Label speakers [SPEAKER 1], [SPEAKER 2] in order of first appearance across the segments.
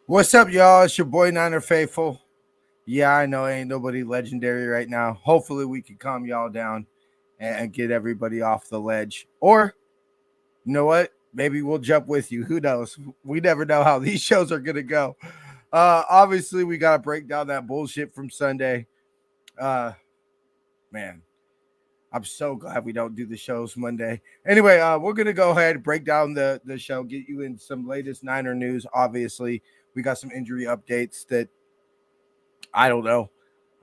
[SPEAKER 1] What's up, y'all? It's your boy Niner Faithful. Yeah, I know ain't nobody legendary right now. Hopefully, we can calm y'all down and get everybody off the ledge. Or, you know what? Maybe we'll jump with you. Who knows? We never know how these shows are going to go. Obviously, we got to break down that bullshit from Sunday. Man, I'm so glad we don't do the shows Monday. Anyway, we're going to go ahead and break down the show, get you in some latest Niner news, obviously. We got some injury updates that I don't know,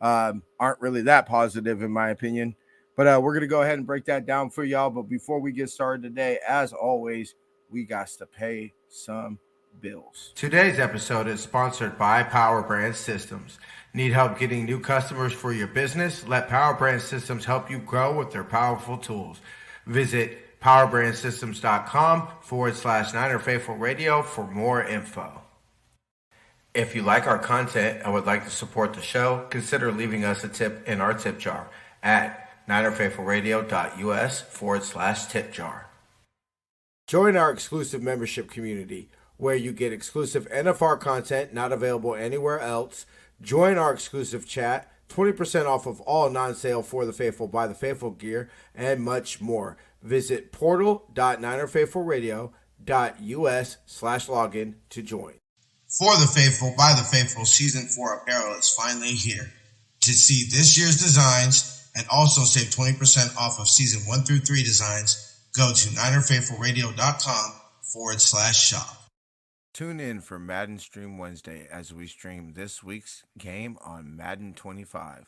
[SPEAKER 1] aren't really that positive in my opinion. But we're going to go ahead and break that down for y'all. But before we get started today, as always, we got to pay some bills. Today's episode is sponsored by Power Brand Systems. Need help getting new customers for your business? Let Power Brand Systems help you grow with their powerful tools. Visit powerbrandsystems.com/Niner Faithful Radio for more info. If you like our content and would like to support the show, consider leaving us a tip in our tip jar at ninerfaithfulradio.us/tip jar. Join our exclusive membership community where you get exclusive NFR content not available anywhere else. Join our exclusive chat, 20% off of all non-sale For the Faithful by the Faithful gear, and much more. Visit portal.ninerfaithfulradio.us/login to join.
[SPEAKER 2] For the Faithful, by the Faithful, Season 4 apparel is finally here. To see this year's designs and also save 20% off of Season 1 through 3 designs, go to ninerfaithfulradio.com/shop.
[SPEAKER 1] Tune in for Madden Stream Wednesday as we stream this week's game on Madden 25.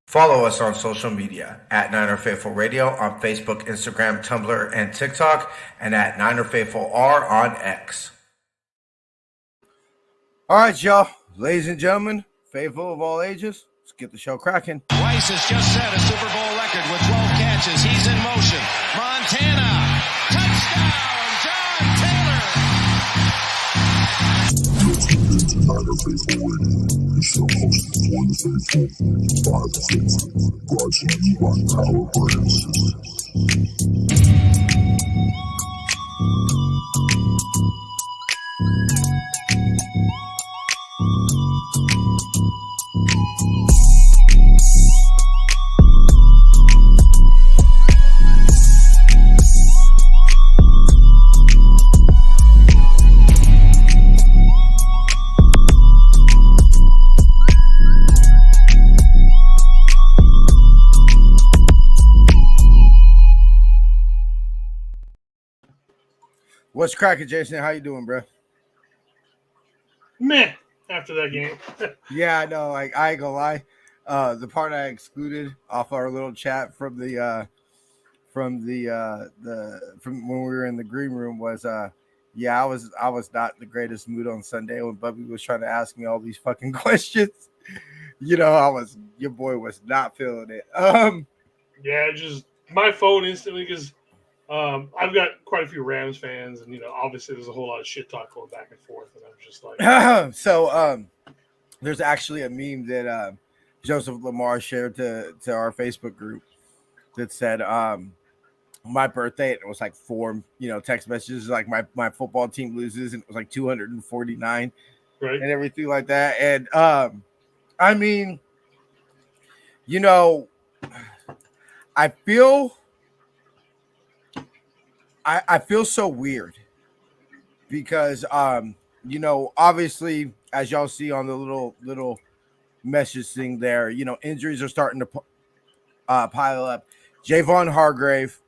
[SPEAKER 1] Follow us on social media at Niner Faithful Radio on Facebook, Instagram, Tumblr, and TikTok, and at Niner Faithful R on X. All right, y'all, ladies and gentlemen, faithful of all ages, let's get the show cracking.
[SPEAKER 3] Weiss has just set a Super Bowl record with 12 catches. He's in motion. Montana, touchdown, John Taylor.
[SPEAKER 4] You're tuned into Niner Faithful Radio, the show hosted for the faithful, by the faithful, brought to you by Power Brand Systems.
[SPEAKER 1] What's cracking, Jason? How you doing, bro?
[SPEAKER 5] Meh. After that game.
[SPEAKER 1] Yeah, I know. Like, I ain't gonna lie. The part I excluded off our little chat from the from when we were in the green room was yeah, I was not the greatest mood on Sunday when Bubby was trying to ask me all these fucking questions. You know, your boy was not feeling it.
[SPEAKER 5] Yeah, just my phone instantly because I've got quite a few Rams fans, and obviously there's a whole lot of shit talk going back and forth, and I'm just like,
[SPEAKER 1] so there's actually a meme that Joseph Lamar shared to our Facebook group that said my birthday, and it was like 4 text messages like my football team loses, and it was like 249
[SPEAKER 5] right,
[SPEAKER 1] and everything like that. And I mean, I feel I feel so weird because obviously as y'all see on the little message thing there, injuries are starting to pile up. Javon Hargrave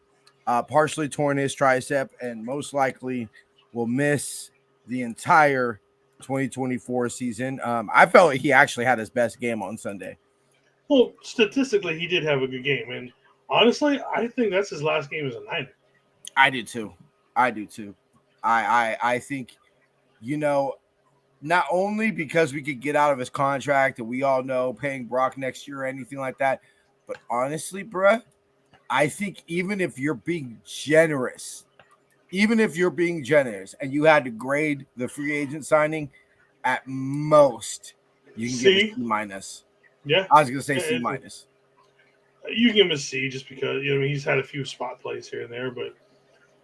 [SPEAKER 1] partially torn his tricep and most likely will miss the entire 2024 season. I felt he actually had his best game on Sunday.
[SPEAKER 5] Well, statistically, he did have a good game, and honestly, I think that's his last game as a Niner.
[SPEAKER 1] I do too. I think, not only because we could get out of his contract and we all know paying Brock next year or anything like that, but honestly, bruh, I think even if you're being generous, and you had to grade the free agent signing, at most you can give a C minus.
[SPEAKER 5] Yeah,
[SPEAKER 1] I was gonna say C minus.
[SPEAKER 5] You can give him a C just because he's had a few spot plays here and there, but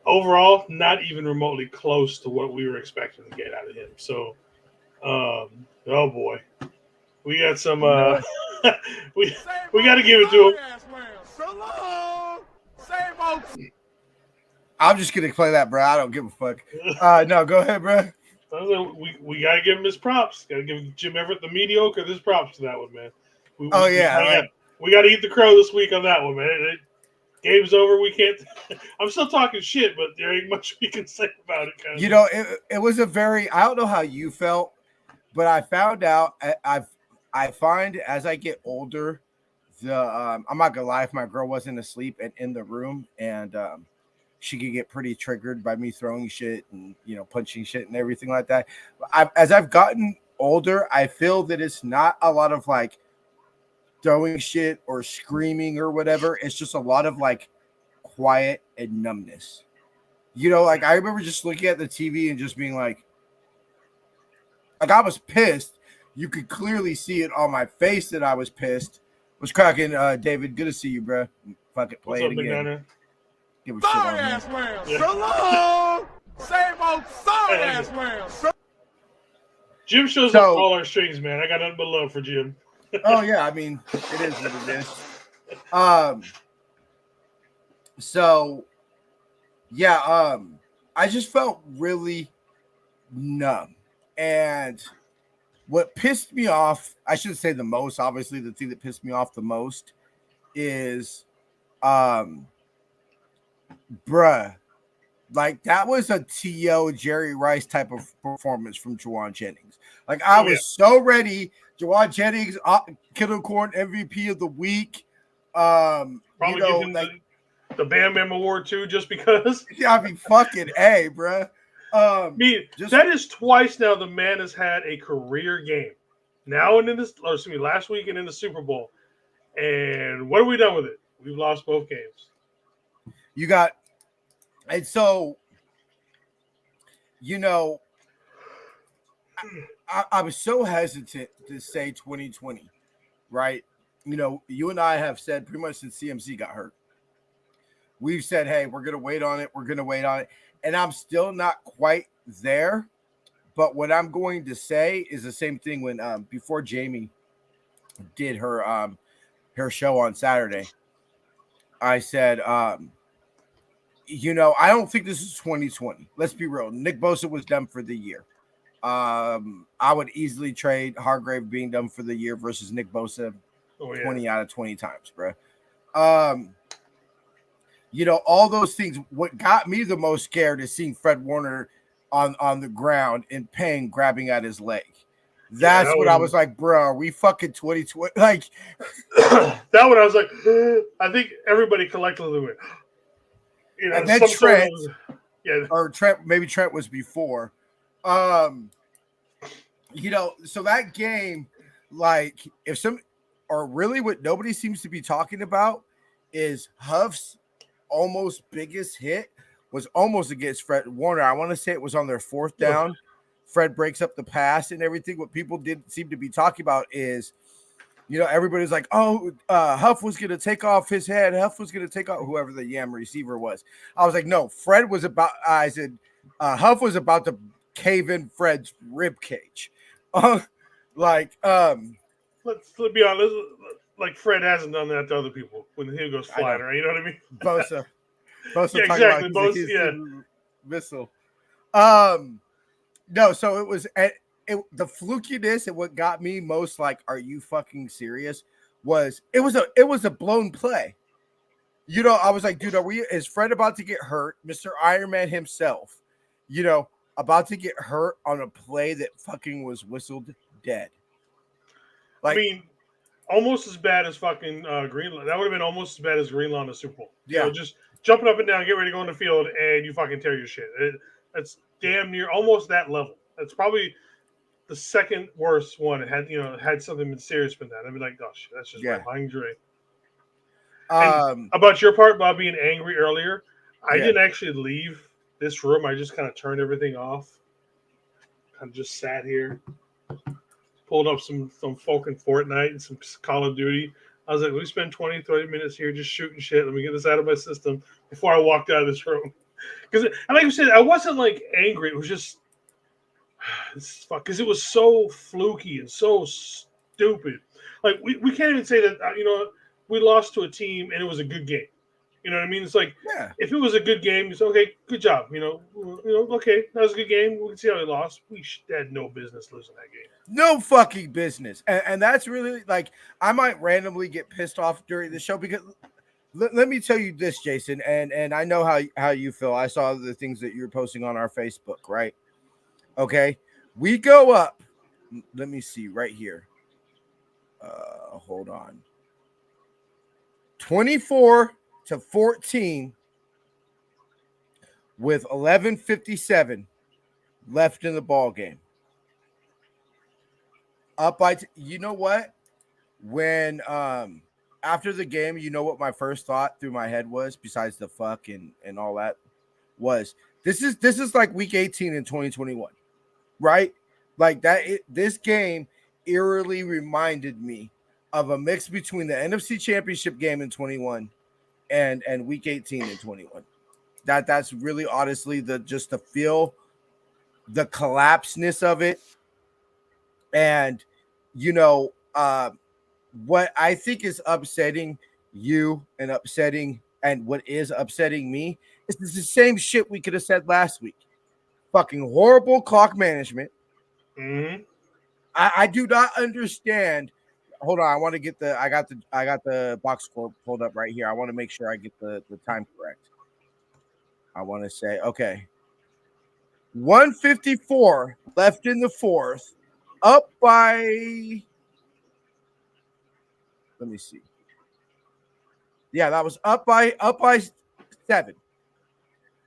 [SPEAKER 5] overall, not even remotely close to what we were expecting to get out of him. So, oh boy, we got some. We got to give it to him.
[SPEAKER 1] I'm just gonna play that, bro. I don't give a fuck. No, go ahead, bro.
[SPEAKER 5] We got to give him his props. Got to give Jim Everett the mediocre his props to that one, man. We got to eat the crow this week on that one, man. Game's over. We can't. I'm still talking shit, but there ain't much we can say about it.
[SPEAKER 1] It was a very. I don't know how you felt, but I found out. I find as I get older, I'm not gonna lie. If my girl wasn't asleep and in the room, and she could get pretty triggered by me throwing shit and punching shit and everything like that. As I've gotten older, I feel that it's not a lot of like throwing shit or screaming or whatever. It's just a lot of like quiet and numbness. Like I remember just looking at the TV and just being like I was pissed. You could clearly see it on my face that I was pissed. Was cracking, David. Good to see you, bro. Fuck it, play it again. Give a sorry shit ass man.
[SPEAKER 5] Yeah. Same old sorry ass man. Jim shows up all our strings, man. I got nothing but love for Jim.
[SPEAKER 1] Oh yeah, I mean, it is what it is. So yeah, I just felt really numb. And what pissed me off, I should say the most, obviously the thing that pissed me off the most is bruh, like that was a T.O. Jerry Rice type of performance from Juwan Jennings. Like I was so ready. Juwan Jennings, Killer Corn MVP of the week.
[SPEAKER 5] Probably give him the Bam Bam Award too, just because.
[SPEAKER 1] Yeah, I mean, fucking A, bruh.
[SPEAKER 5] That is twice now the man has had a career game. Now and in this, last week and in the Super Bowl. And what have we done with it? We've lost both games.
[SPEAKER 1] And so, I was so hesitant to say 2020, right? You and I have said pretty much since CMC got hurt. We've said, hey, we're going to wait on it. And I'm still not quite there. But what I'm going to say is the same thing when before Jamie did her show on Saturday. I said, I don't think this is 2020. Let's be real. Nick Bosa was done for the year. I would easily trade Hargrave being done for the year versus Nick Bosa 20 out of 20 times, bro. All those things. What got me the most scared is seeing Fred Warner on the ground in pain, grabbing at his leg. That's what I was like, bro. Are we fucking 2020? Like
[SPEAKER 5] that one, I was like, I think everybody collectively went.
[SPEAKER 1] And then Trent, or Trent, maybe Trent was before. So that game, like, really what nobody seems to be talking about is Huff's almost biggest hit was almost against Fred Warner. I want to say it was on their fourth down. Fred breaks up the pass and everything. What people didn't seem to be talking about is, everybody's like, Huff was going to take off his head. Huff was going to take off whoever the yam receiver was. I was like, no, Huff was about to cave in Fred's rib cage.
[SPEAKER 5] Let's be honest. Like Fred hasn't done that to other people when he goes flying, right? You know what I mean?
[SPEAKER 1] Bosa. Bosa
[SPEAKER 5] Yeah,
[SPEAKER 1] talking about
[SPEAKER 5] exactly.
[SPEAKER 1] he's a
[SPEAKER 5] Both. Yeah.
[SPEAKER 1] Houston missile. No, so it was the flukiness and what got me most like, are you fucking serious? Was it was a blown play. You know, I was like, dude, is Fred about to get hurt? Mr. Iron Man himself, you know, about to get hurt on a play that fucking was whistled dead.
[SPEAKER 5] I
[SPEAKER 1] Like,
[SPEAKER 5] mean, almost as bad as fucking Greenlaw. That would have been almost as bad as Greenlaw in the Super Bowl. You
[SPEAKER 1] yeah,
[SPEAKER 5] know, just jumping up and down, get ready to go on the field, and you fucking tear your shit. That's damn near almost that level. That's probably the second worst one. It had something been serious been that. I'd be like, oh shit, that's just
[SPEAKER 1] yeah.
[SPEAKER 5] right behind Dre. And
[SPEAKER 1] Um,
[SPEAKER 5] about your part about being angry earlier, I
[SPEAKER 1] yeah.
[SPEAKER 5] didn't actually leave this room. I just kind of turned everything off. Kind of just sat here, pulled up some fucking Fortnite and some Call of Duty. I was like, we spend 20, 30 minutes here just shooting shit. Let me get this out of my system before I walked out of this room. Because, like I said, I wasn't like angry. It was just, because it was so fluky and so stupid. Like, we can't even say that, we lost to a team and it was a good game. You know what I mean? It's like,
[SPEAKER 1] Yeah.
[SPEAKER 5] if it was a good game, it's okay, good job. Okay, that was a good game. We can see how we lost. We had no business losing that game.
[SPEAKER 1] No fucking business. And that's really like, I might randomly get pissed off during the show because let me tell you this, Jason, and I know how you feel. I saw the things that you're posting on our Facebook, right? Okay. We go up. Let me see right here. Hold on. 24-14 with 11:57 left in the ball game. Up by you know what? When after the game, you know what my first thought through my head was, besides the fuck and all that, was this is like week 18 in 2021, right? Like that this game eerily reminded me of a mix between the NFC Championship game in 21 and week 18 in 21. That's really honestly just the feel, the collapseness of it. And what I think is upsetting you and what is upsetting me is this the same shit we could have said last week. Fucking horrible clock management.
[SPEAKER 5] Mm-hmm.
[SPEAKER 1] I do not understand. Hold on, I got the box score pulled up right here. I want to make sure I get the time correct. I want to say, okay. 154 left in the fourth, up by, let me see. Yeah, that was up by 7.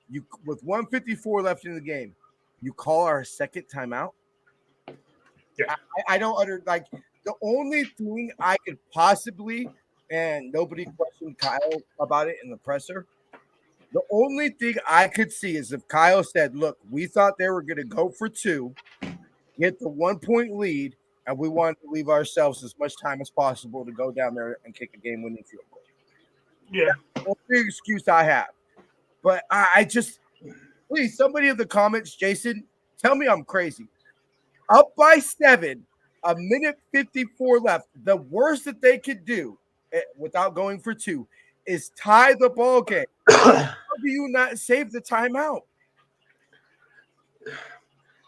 [SPEAKER 1] You with 154 left in the game, you call our second timeout.
[SPEAKER 5] Yeah.
[SPEAKER 1] I don't like the only thing I could possibly, and nobody questioned Kyle about it in the presser. The only thing I could see is if Kyle said, look, we thought they were going to go for 2, get the 1-point lead, and we wanted to leave ourselves as much time as possible to go down there and kick a game-winning field goal.
[SPEAKER 5] Yeah.
[SPEAKER 1] That's the only excuse I have. But I just, please, somebody in the comments, Jason, tell me I'm crazy. Up by 7, 1:54 left. The worst that they could do without going for 2 is tie the ball game. How do you not save the timeout?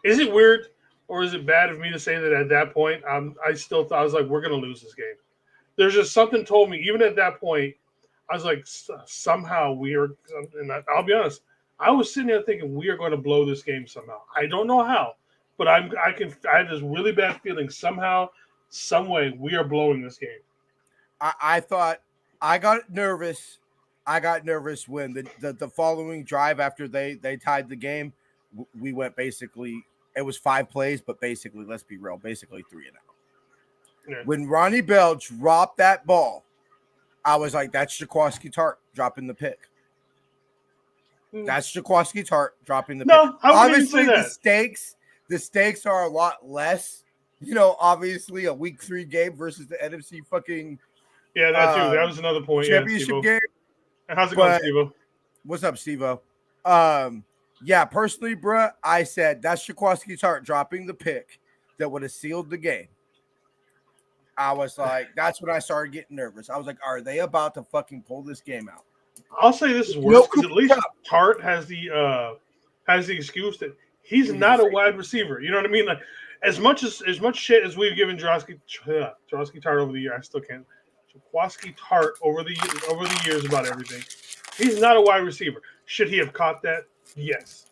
[SPEAKER 5] Is it weird or is it bad of me to say that at that point, I still thought, I was like, we're going to lose this game. There's just something told me, even at that point, I was like, somehow we are, and I'll be honest, I was sitting there thinking we are going to blow this game somehow. I don't know how, but I had this really bad feeling somehow, some way we are blowing this game.
[SPEAKER 1] I thought I got nervous. I got nervous when the following drive after they tied the game, we went basically, it was 5 plays, but basically, let's be real, basically 3 and out.
[SPEAKER 5] Yeah.
[SPEAKER 1] When Ronnie Bell dropped that ball, I was like, that's Jaquaski Tart dropping the pick. That's Jaquaski Tart dropping the pick.
[SPEAKER 5] No, I wouldn't
[SPEAKER 1] Obviously,
[SPEAKER 5] even say that.
[SPEAKER 1] The stakes are a lot less. You know, obviously, a week 3 game versus the NFC fucking
[SPEAKER 5] that too. That was another point.
[SPEAKER 1] championship game.
[SPEAKER 5] How's it going, Steve-O?
[SPEAKER 1] What's up, Steve-O? Yeah, personally, bruh, I said that's Jaquaski Tart dropping the pick that would have sealed the game. I was like, that's when I started getting nervous. I was like, are they about to fucking pull this game out?
[SPEAKER 5] I'll say this is worse because at least Tart has the excuse that he's not a wide receiver. You know what I mean? Like as much shit as we've given Jaworski Tart over the year, I still can't. Jaworski Tart over the years about everything. He's not a wide receiver. Should he have caught that? Yes.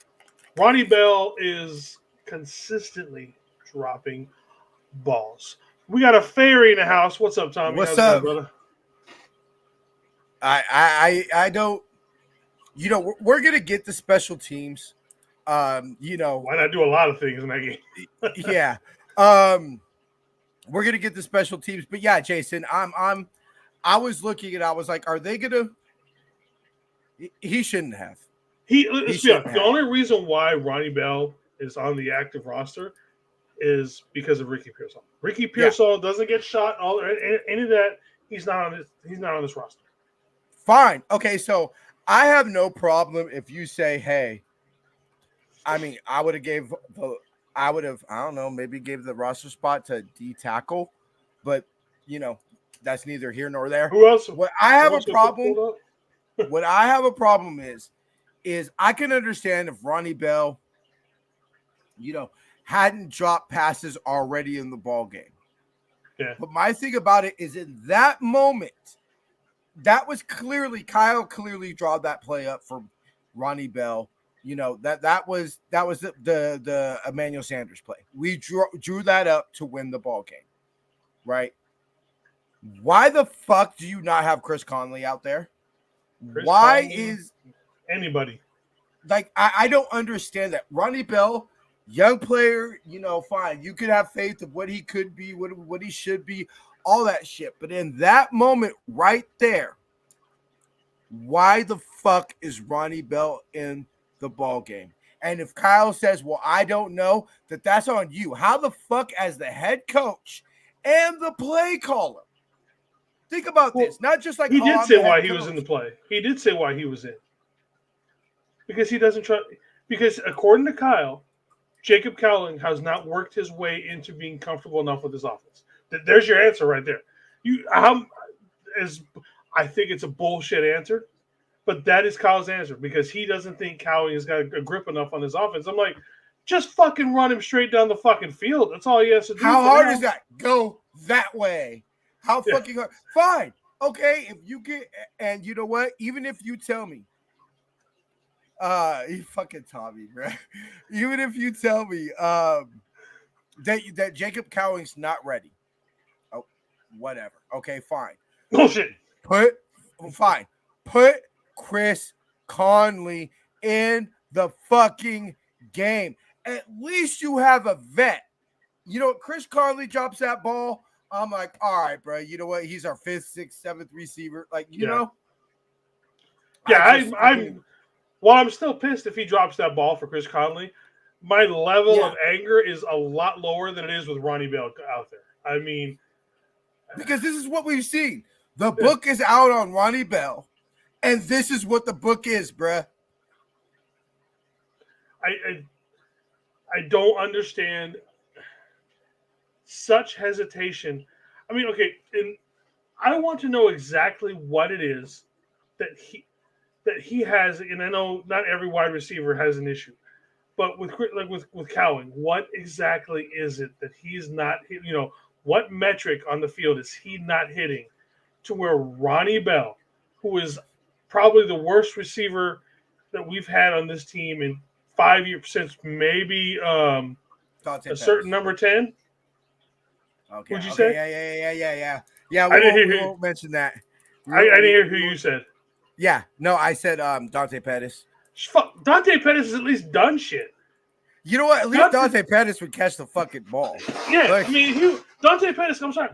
[SPEAKER 5] Ronnie Bell is consistently dropping balls. We got a fairy in the house. What's up, Tommy?
[SPEAKER 1] What's
[SPEAKER 5] How's
[SPEAKER 1] up,
[SPEAKER 5] it going, brother?
[SPEAKER 1] I don't. You know, we're gonna get the special teams. You know,
[SPEAKER 5] why not do a lot of things in that game?
[SPEAKER 1] Yeah. We're gonna get the special teams, but yeah, Jason, I was looking and I was like, are they gonna? He shouldn't have.
[SPEAKER 5] The only reason why Ronnie Bell is on the active roster is because of Ricky Pearsall. Ricky Pearsall doesn't get shot. Any of that, he's not on this roster.
[SPEAKER 1] Fine. Okay, so I have no problem if you say, hey, I mean, I don't know, maybe gave the roster spot to D tackle, but you know, that's neither here nor there.
[SPEAKER 5] Who else?
[SPEAKER 1] What I have a problem. What I have a problem is I can understand if Ronnie Bell, you know, hadn't dropped passes already in the ball game.
[SPEAKER 5] Yeah.
[SPEAKER 1] But my thing about it is in that moment, that was Kyle clearly drawed that play up for Ronnie Bell. You know, that was the Emmanuel Sanders play. We drew that up to win the ball game. Right? Why the fuck do you not have Chris Conley out there? Why
[SPEAKER 5] Conley,
[SPEAKER 1] is
[SPEAKER 5] anybody?
[SPEAKER 1] Like, I don't understand that. Ronnie Bell, young player, you know, fine. You could have faith of what he could be, what he should be, all that shit. But in that moment right there, why the fuck is Ronnie Bell in the ball game? And if Kyle says, well, I don't know, that's on you. How the fuck, as the head coach and the play caller, think about this. Not just like
[SPEAKER 5] he did say why he was in the play. He did say why he was in. Because he doesn't trust. Because according to Kyle, Jacob Cowling has not worked his way into being comfortable enough with his offense. There's your answer right there. I think it's a bullshit answer, but that is Kyle's answer because he doesn't think Cowling has got a grip enough on his offense. I'm like, just fucking run him straight down the fucking field. That's all he has to do.
[SPEAKER 1] How hard is that? Go that way. How fucking hard? Fine. Okay, if you get, and you know what? Even if you tell me, you fucking Tommy, bro. Even if you tell me that Jacob Cowling's not ready, oh, whatever. Okay, fine.
[SPEAKER 5] Bullshit.
[SPEAKER 1] Put Chris Conley in the fucking game. At least you have a vet. You know, Chris Conley drops that ball. I'm like, all right, bro. You know what? He's our 5th, 6th, 7th receiver. Like, you know.
[SPEAKER 5] Yeah, I'm still pissed if he drops that ball for Chris Conley. My level of anger is a lot lower than it is with Ronnie Bell out there. I mean,
[SPEAKER 1] because this is what we've seen. The book is out on Ronnie Bell, and this is what the book is, bruh.
[SPEAKER 5] I don't understand such hesitation. I mean, okay, and I want to know exactly what it is that he has, and I know not every wide receiver has an issue, but with Cowling, what exactly is it that he's not, you know, what metric on the field is he not hitting to where Ronnie Bell, who is probably the worst receiver that we've had on this team in 5 years since maybe a certain number 10?
[SPEAKER 1] Okay.
[SPEAKER 5] Would you say?
[SPEAKER 1] Yeah. Yeah, we won't mention that.
[SPEAKER 5] I didn't hear who you said.
[SPEAKER 1] Yeah, no, I said Dante Pettis.
[SPEAKER 5] Fuck, Dante Pettis has at least done shit.
[SPEAKER 1] You know what? At least Dante Pettis would catch the fucking ball.
[SPEAKER 5] Yeah, like, I mean, Dante Pettis, I'm sorry.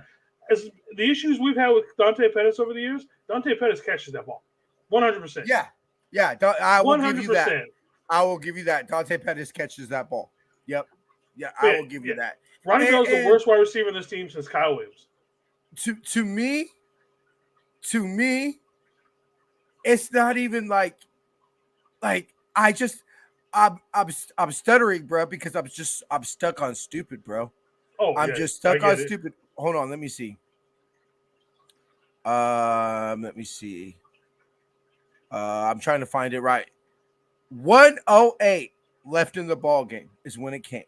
[SPEAKER 5] As the issues we've had with Dante Pettis over the years, Dante Pettis catches that ball. 100%.
[SPEAKER 1] Yeah, I will
[SPEAKER 5] 100%.
[SPEAKER 1] give you that. I will give you that. Dante Pettis catches that ball. Yep. Yeah, I will give you that.
[SPEAKER 5] Ronnie Bell's the worst wide receiver in this team since Kyle Williams.
[SPEAKER 1] To me, it's not even like I'm stuttering, bro, because I'm stuck on stupid, bro.
[SPEAKER 5] Oh,
[SPEAKER 1] I'm just stuck on stupid. Hold on, let me see. I'm trying to find it right. 108 left in the ball game is when it came.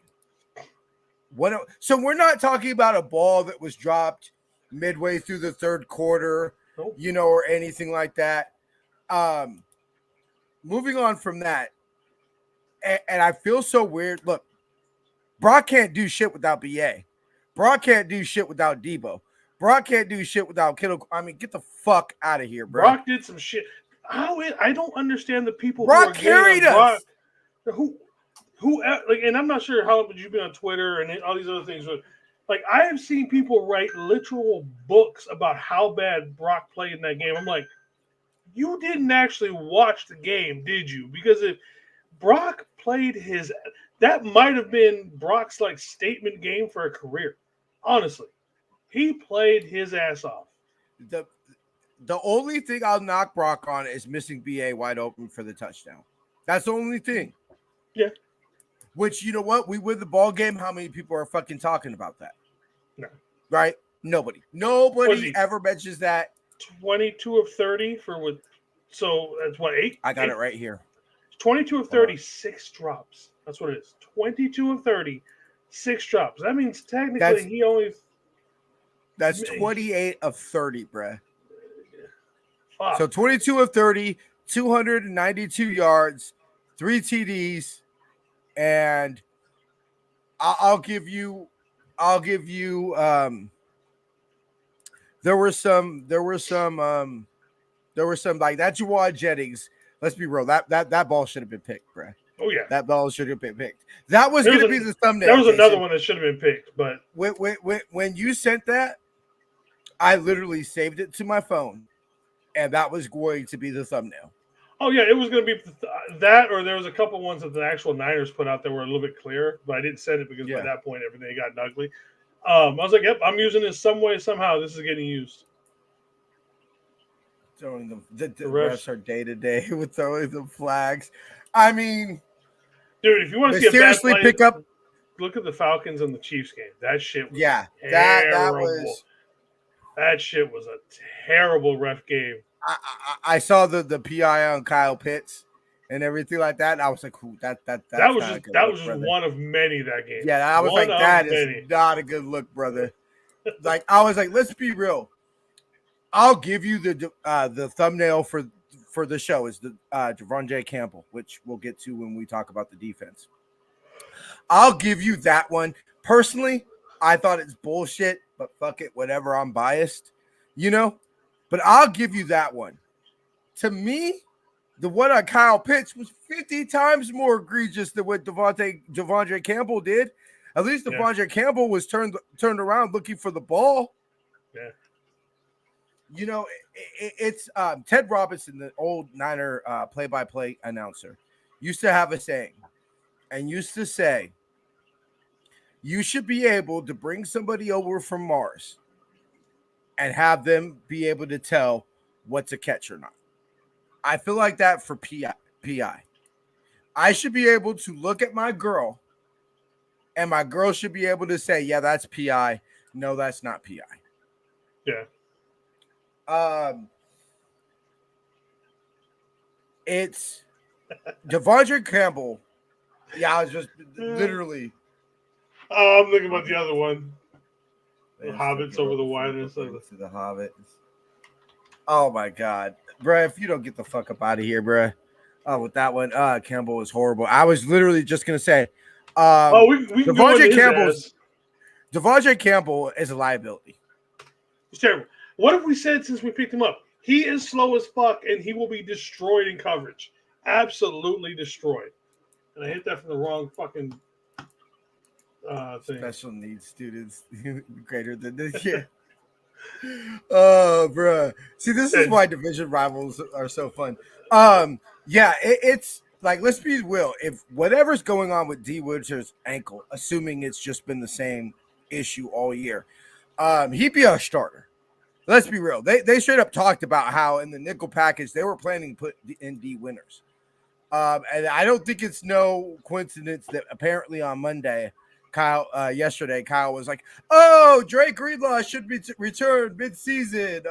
[SPEAKER 1] So we're not talking about a ball that was dropped midway through the third quarter,
[SPEAKER 5] Nope.
[SPEAKER 1] or anything like that. Moving on from that, and I feel so weird. Look, Brock can't do shit without BA. Brock can't do shit without Debo. Brock can't do shit without Kittle. I mean, get the fuck out of here, bro.
[SPEAKER 5] Brock did some shit. I don't understand the people
[SPEAKER 1] Brock
[SPEAKER 5] who are
[SPEAKER 1] carried
[SPEAKER 5] getting on
[SPEAKER 1] us.
[SPEAKER 5] Brock, who like, and I'm not sure how much you've been on Twitter and all these other things, but like I have seen people write literal books about how bad Brock played in that game. I'm like, you didn't actually watch the game, did you? Because if Brock played that might have been Brock's like statement game for a career. Honestly, he played his ass off.
[SPEAKER 1] The only thing I'll knock Brock on is missing BA wide open for the touchdown. That's the only thing.
[SPEAKER 5] Yeah.
[SPEAKER 1] Which, you know what? We win the ball game. How many people are fucking talking about that?
[SPEAKER 5] No.
[SPEAKER 1] Right? Nobody ever mentions that.
[SPEAKER 5] 22 of 30 for what? So that's what, 8?
[SPEAKER 1] I got it right here.
[SPEAKER 5] 22 of 30, 6 drops. That's what it is. 22 of 30, 6 drops. That means technically
[SPEAKER 1] That's 28 of 30, bruh.
[SPEAKER 5] Fuck.
[SPEAKER 1] So 22 of 30, 292 yards, 3 TDs, and I'll give you there were some like that Jawad Jennings. Let's be real. That ball should have been picked, bro.
[SPEAKER 5] Oh yeah.
[SPEAKER 1] That ball should have been picked. That was going to be the thumbnail.
[SPEAKER 5] There was another one that should have been picked, but
[SPEAKER 1] when you sent that, I literally saved it to my phone, and that was going to be the thumbnail.
[SPEAKER 5] Oh yeah, it was going to be that, or there was a couple ones that the actual Niners put out that were a little bit clearer, but I didn't send it because by that point everything got ugly. I was like, yep, I'm using this some way, somehow. This is getting used.
[SPEAKER 1] Throwing them, the refs are day to day with throwing the flags. I mean,
[SPEAKER 5] dude, if you want to see a
[SPEAKER 1] seriously
[SPEAKER 5] bad play,
[SPEAKER 1] pick up,
[SPEAKER 5] look at the Falcons and the Chiefs game. That shit was that shit was a terrible ref game.
[SPEAKER 1] I saw the PI on Kyle Pitts and everything like that. And I was like, "Ooh, that
[SPEAKER 5] was just one of many that game."
[SPEAKER 1] Yeah, I was like, that is not a good look, brother. Like I was like, let's be real. I'll give you the thumbnail for the show is the Devontae Campbell, which we'll get to when we talk about the defense. I'll give you that one. Personally, I thought it's bullshit, but fuck it, whatever. I'm biased, But I'll give you that one. To me, the one on Kyle Pitts was 50 times more egregious than what Devontae Campbell did. At least Devontae Campbell was turned around looking for the ball.
[SPEAKER 5] Yeah.
[SPEAKER 1] It's Ted Robinson, the old Niner play-by-play announcer, used to have a saying and used to say, you should be able to bring somebody over from Mars and have them be able to tell what's a catch or not. I feel like that for PI. I should be able to look at my girl and my girl should be able to say, yeah, that's PI. No, that's not PI.
[SPEAKER 5] Yeah.
[SPEAKER 1] It's Devontae Campbell. Yeah, I was just literally.
[SPEAKER 5] Oh, I'm thinking about the other one. The Hobbits over the wilderness.
[SPEAKER 1] To the Hobbits. Oh my God, bruh! If you don't get the fuck up out of here, bruh. Oh, with that one, Campbell was horrible. I was literally just gonna say,
[SPEAKER 5] we can
[SPEAKER 1] Devontae Campbell is a liability.
[SPEAKER 5] It's terrible. What have we said since we picked him up? He is slow as fuck, and he will be destroyed in coverage. Absolutely destroyed. And I hit that from the wrong fucking thing.
[SPEAKER 1] Special needs students greater than this. Yeah. Oh, bro. See, this is why division rivals are so fun. It's like, let's be real. If whatever's going on with D. Woods' ankle, assuming it's just been the same issue all year, he'd be our starter. Let's be real. They straight up talked about how in the nickel package they were planning to put in D winners. And I don't think it's no coincidence that apparently on Monday, yesterday, Kyle was like, "Oh, Drake Greenlaw should be returned mid-season.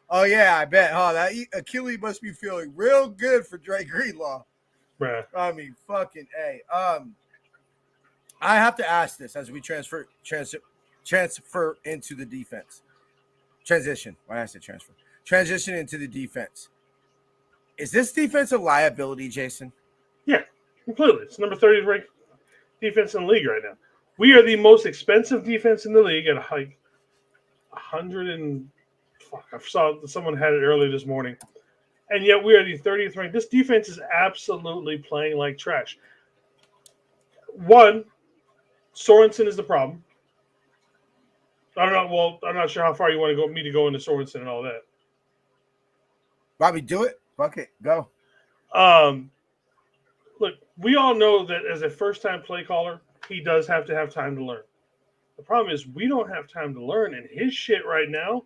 [SPEAKER 1] Oh yeah, I bet. Huh? That Achilles must be feeling real good for Dre Greenlaw.
[SPEAKER 5] Bruh.
[SPEAKER 1] I mean, fucking a. I have to ask this as we transfer into the defense. Transition. Why did I say transfer? Transition into the defense. Is this defense a liability, Jason?
[SPEAKER 5] Yeah, completely. It's number 30 ranked defense in the league right now. We are the most expensive defense in the league at like 100 and fuck. I saw someone had it earlier this morning, and yet we are the 30th ranked. This defense is absolutely playing like trash. One, Sorensen is the problem. I don't know. Well, I'm not sure how far you want me to go into Sorensen and all that.
[SPEAKER 1] Bobby, do it. Fuck it. Go.
[SPEAKER 5] Look, we all know that as a first-time play caller, he does have to have time to learn. The problem is we don't have time to learn, and his shit right now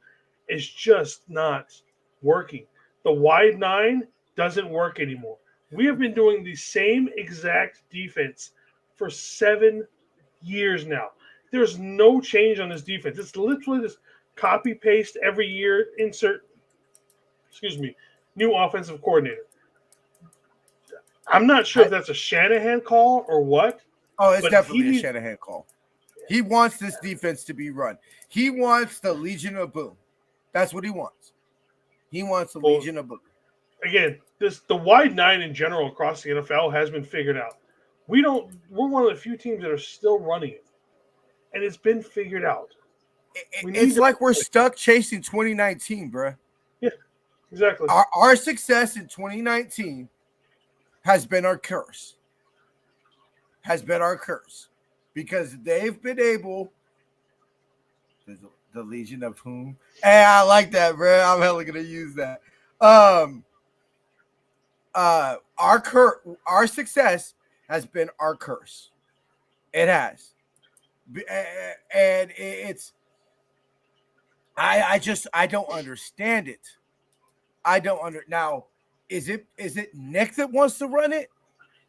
[SPEAKER 5] is just not working. The wide nine doesn't work anymore. We have been doing the same exact defense for 7 years now. There's no change on this defense. It's literally this copy paste every year, insert, new offensive coordinator. I'm not sure if that's a Shanahan call or what.
[SPEAKER 1] Oh, it's definitely a Shanahan call. He wants this defense to be run. He wants the Legion of Boom. That's what he wants. He wants the Legion of Boom.
[SPEAKER 5] Again, the wide nine in general across the NFL has been figured out. We're one of the few teams that are still running it. And it's been figured out.
[SPEAKER 1] It's like we're stuck chasing 2019, bro.
[SPEAKER 5] Yeah, exactly.
[SPEAKER 1] Our success in 2019 has been our curse. Because they've been able, the Legion of whom? Hey, I like that, bro. I'm hella gonna use that. Our success has been our curse. It has, and it's. I don't understand it. Now. Is it Nick that wants to run it?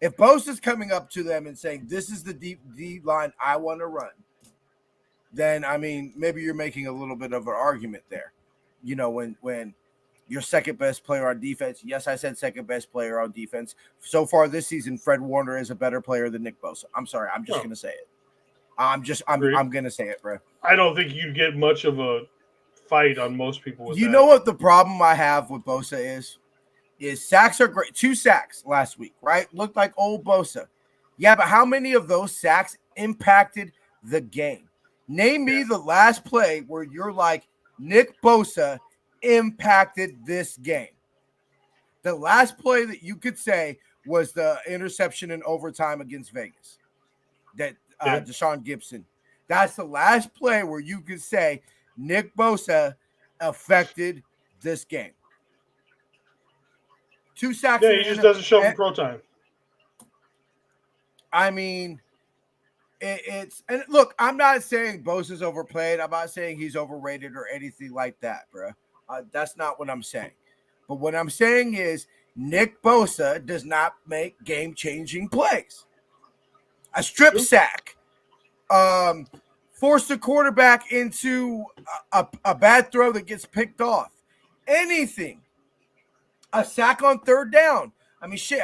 [SPEAKER 1] If Bosa's coming up to them and saying, this is the D line I want to run, then, I mean, maybe you're making a little bit of an argument there. You know, when your second best player on defense, yes, I said second best player on defense. So far this season, Fred Warner is a better player than Nick Bosa. I'm sorry. I'm just going to say it. I'm going to say it, bro.
[SPEAKER 5] I don't think you'd get much of a fight on most people with that.
[SPEAKER 1] You know what the problem I have with Bosa is sacks are great. 2 sacks last week, right? Looked like old Bosa. Yeah, but how many of those sacks impacted the game? Name me the last play where you're like, Nick Bosa impacted this game. The last play that you could say was the interception in overtime against Vegas. That Deshaun Gibson. That's the last play where you could say Nick Bosa affected this game. 2 sacks.
[SPEAKER 5] Yeah, he just doesn't show up in pro time.
[SPEAKER 1] I mean, it's and look, I'm not saying Bosa's overplayed. I'm not saying he's overrated or anything like that, bro. That's not what I'm saying. But what I'm saying is Nick Bosa does not make game-changing plays. A strip sack, force the quarterback into a bad throw that gets picked off. Anything. A sack on third down. I mean, shit,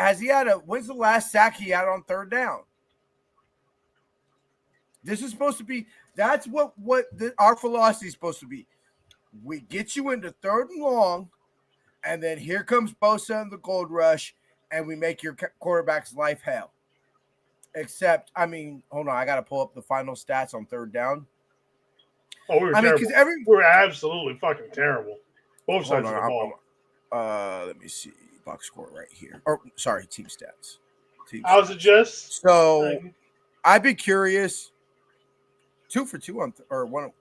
[SPEAKER 1] when's the last sack he had on third down? This is supposed to be, that's what our philosophy is supposed to be. We get you into third and long, and then here comes Bosa and the gold rush, and we make your quarterback's life hell. Except, I mean, hold on, I got to pull up the final stats on third down.
[SPEAKER 5] Oh, we were terrible. We're absolutely fucking terrible. Both sides of the ball.
[SPEAKER 1] Let me see. Box score right here. Or sorry, team stats.
[SPEAKER 5] How's it just?
[SPEAKER 1] So I'd be curious. 2 for 2 on or one.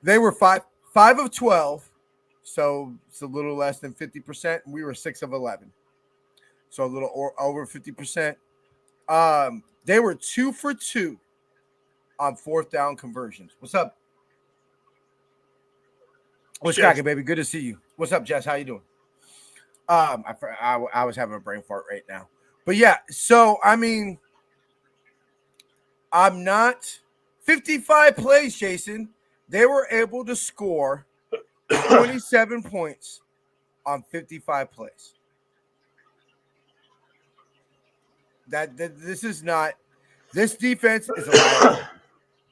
[SPEAKER 1] They were 5 of 12, so it's a little less than 50%. And we were 6 of 11, so a little over 50%. They were 2 for 2 on fourth down conversions. What's up? What's cracking, baby? Good to see you. What's up, Jess? How you doing? I was having a brain fart right now, but yeah. So I mean, I'm not 55 plays, Jason. They were able to score 27 points on 55 plays. That this is not. This defense is a liability.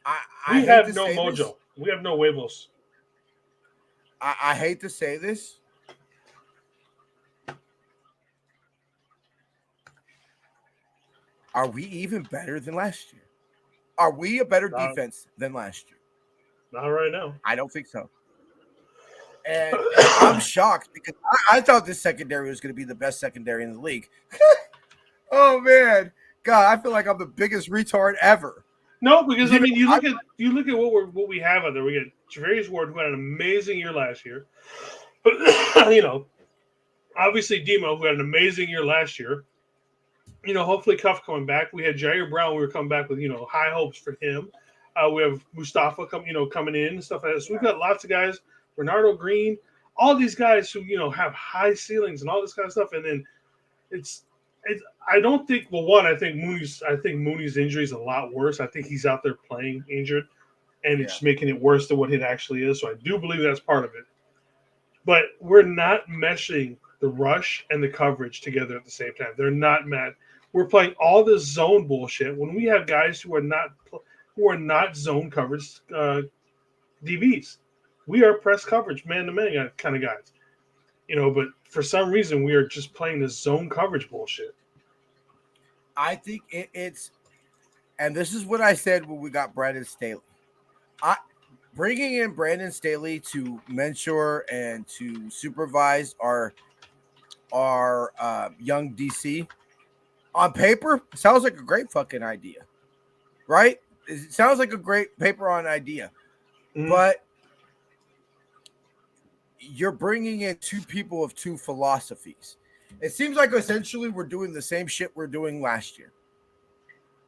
[SPEAKER 1] I
[SPEAKER 5] We
[SPEAKER 1] hate to
[SPEAKER 5] have no
[SPEAKER 1] say
[SPEAKER 5] mojo.
[SPEAKER 1] this.
[SPEAKER 5] We have no huevos.
[SPEAKER 1] I hate to say this. Are we even better than last year? Are we a better defense than last year?
[SPEAKER 5] Not right now.
[SPEAKER 1] I don't think so. And I'm shocked because I thought this secondary was going to be the best secondary in the league. Oh man, God, I feel like I'm the biggest retard ever.
[SPEAKER 5] No, because
[SPEAKER 1] You
[SPEAKER 5] I mean,
[SPEAKER 1] know,
[SPEAKER 5] you look at what we have out there. We got Javarius Ward, who had an amazing year last year. Obviously Demo, who had an amazing year last year. Hopefully Cuff coming back. We had Jair Brown. We were coming back with high hopes for him. We have Mustafa coming in and stuff like that. So we've got lots of guys. Bernardo Green, all these guys who have high ceilings and all this kind of stuff. And then it's I don't think. Well, one, I think Mooney's injury is a lot worse. I think he's out there playing injured, and it's making it worse than what it actually is. So I do believe that's part of it. But we're not meshing the rush and the coverage together at the same time. They're not met. We're playing all this zone bullshit when we have guys who are not zone coverage DBs. We are press coverage, man-to-man kind of guys. But for some reason, we are just playing this zone coverage bullshit.
[SPEAKER 1] I think it's, and this is what I said when we got Brandon Staley. Bringing in Brandon Staley to mentor and to supervise our young DC on paper sounds like a great fucking idea, right? It sounds like a great paper on idea, but you're bringing in two people of two philosophies. It seems like essentially we're doing the same shit we're doing last year,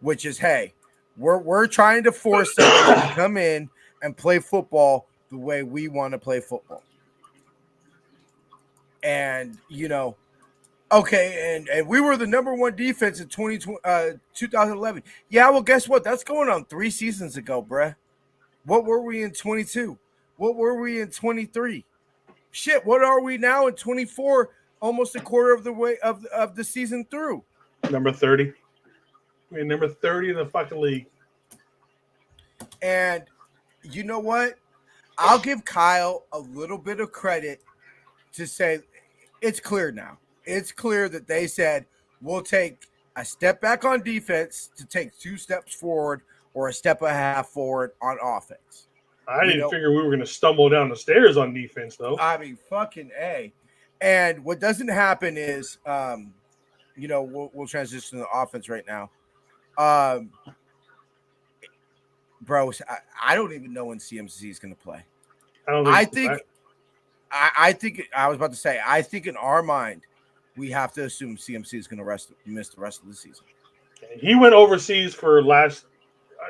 [SPEAKER 1] which is, hey, we're trying to force somebody to come in and play football the way we want to play football. And, okay, and we were the number one defense in 2011. Yeah, well, guess what? That's going on 3 seasons ago, bruh. What were we in 22? What were we in 23? Shit, what are we now in 24? Almost a quarter of the way of the season through.
[SPEAKER 5] Number 30. We're number 30 in the fucking league.
[SPEAKER 1] And you know what? I'll give Kyle a little bit of credit to say it's clear now. It's clear that they said we'll take a step back on defense to take 2 steps forward or a step and a half forward on offense.
[SPEAKER 5] I didn't figure we were going to stumble down the stairs on defense, though.
[SPEAKER 1] I mean, fucking A. And what doesn't happen is, we'll transition to the offense right now. Bro, I don't even know when CMC is going to play. I think I was about to say, I think in our mind, we have to assume CMC is going to miss the rest of the season.
[SPEAKER 5] He went overseas for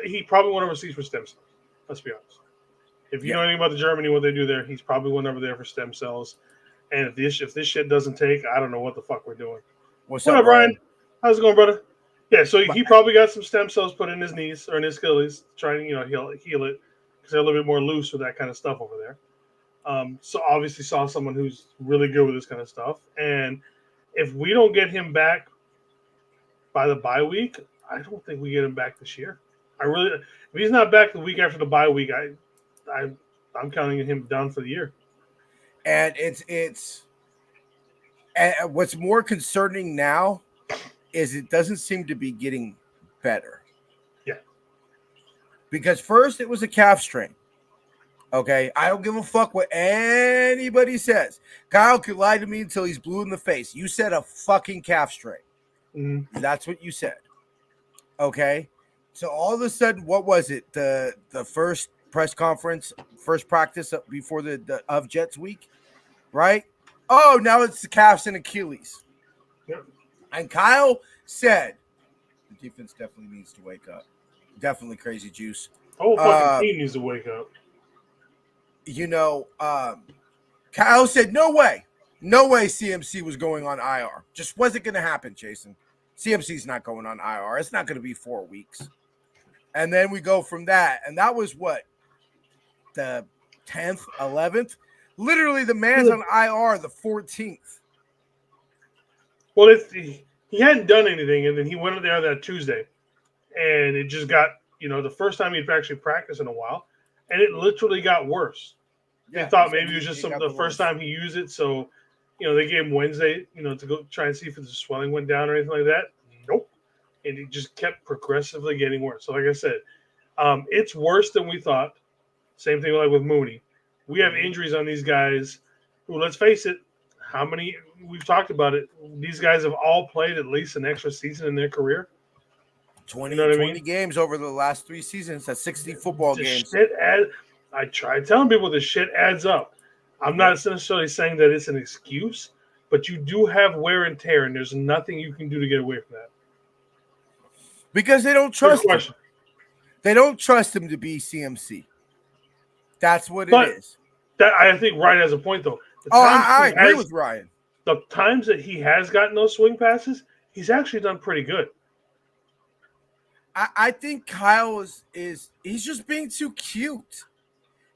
[SPEAKER 5] he probably went overseas for stem cells. Let's be honest. If you know anything about the Germany, what they do there, he's probably went over there for stem cells. And if this shit doesn't take, I don't know what the fuck we're doing.
[SPEAKER 1] What's
[SPEAKER 5] up, Brian? How's it going, brother? Yeah, so he probably got some stem cells put in his knees or in his Achilles, trying to heal it because they're a little bit more loose with that kind of stuff over there. So obviously saw someone who's really good with this kind of stuff. And if we don't get him back by the bye week, I don't think we get him back this year. If he's not back the week after the bye week, I'm counting him down for the year.
[SPEAKER 1] And it's what's more concerning now is it doesn't seem to be getting better.
[SPEAKER 5] Yeah.
[SPEAKER 1] Because first it was a calf strain. Okay, I don't give a fuck what anybody says. Kyle could lie to me until he's blue in the face. You said a fucking calf strain.
[SPEAKER 5] Mm-hmm.
[SPEAKER 1] That's what you said. Okay, so all of a sudden, what was it? The first press conference, first practice before the of Jets week, right? Oh, now it's the calves and Achilles.
[SPEAKER 5] Yep.
[SPEAKER 1] And Kyle said the defense definitely needs to wake up. Definitely Crazy Juice.
[SPEAKER 5] The whole fucking team needs to wake up.
[SPEAKER 1] Kyle said, no way CMC was going on IR. Just wasn't going to happen, Jason. CMC's not going on IR. It's not going to be 4 weeks. And then we go from that. And that was what? The 10th, 11th? Literally, the man's on IR the 14th.
[SPEAKER 5] Well, he hadn't done anything, and then he went there that Tuesday, and it just got, the first time he'd actually practiced in a while, and it literally got worse. They thought maybe it was just the first time he used it, so, they gave him Wednesday, to go try and see if the swelling went down or anything like that. Nope. And it just kept progressively getting worse. So, like I said, it's worse than we thought. Same thing like with Mooney. We have injuries on these guys who, let's face it, how many – we've talked about it. These guys have all played at least an extra season in their career.
[SPEAKER 1] 20 games over the last 3 seasons. That's 60 football games.
[SPEAKER 5] I try telling people this shit adds up. I'm not necessarily saying that it's an excuse, but you do have wear and tear, and there's nothing you can do to get away from that.
[SPEAKER 1] Because they don't trust him. They don't trust him to be CMC. That's what it is.
[SPEAKER 5] I think Ryan has a point, though.
[SPEAKER 1] I agree with Ryan.
[SPEAKER 5] The times that he has gotten those swing passes, he's actually done pretty good.
[SPEAKER 1] I think Kyle is he's just being too cute.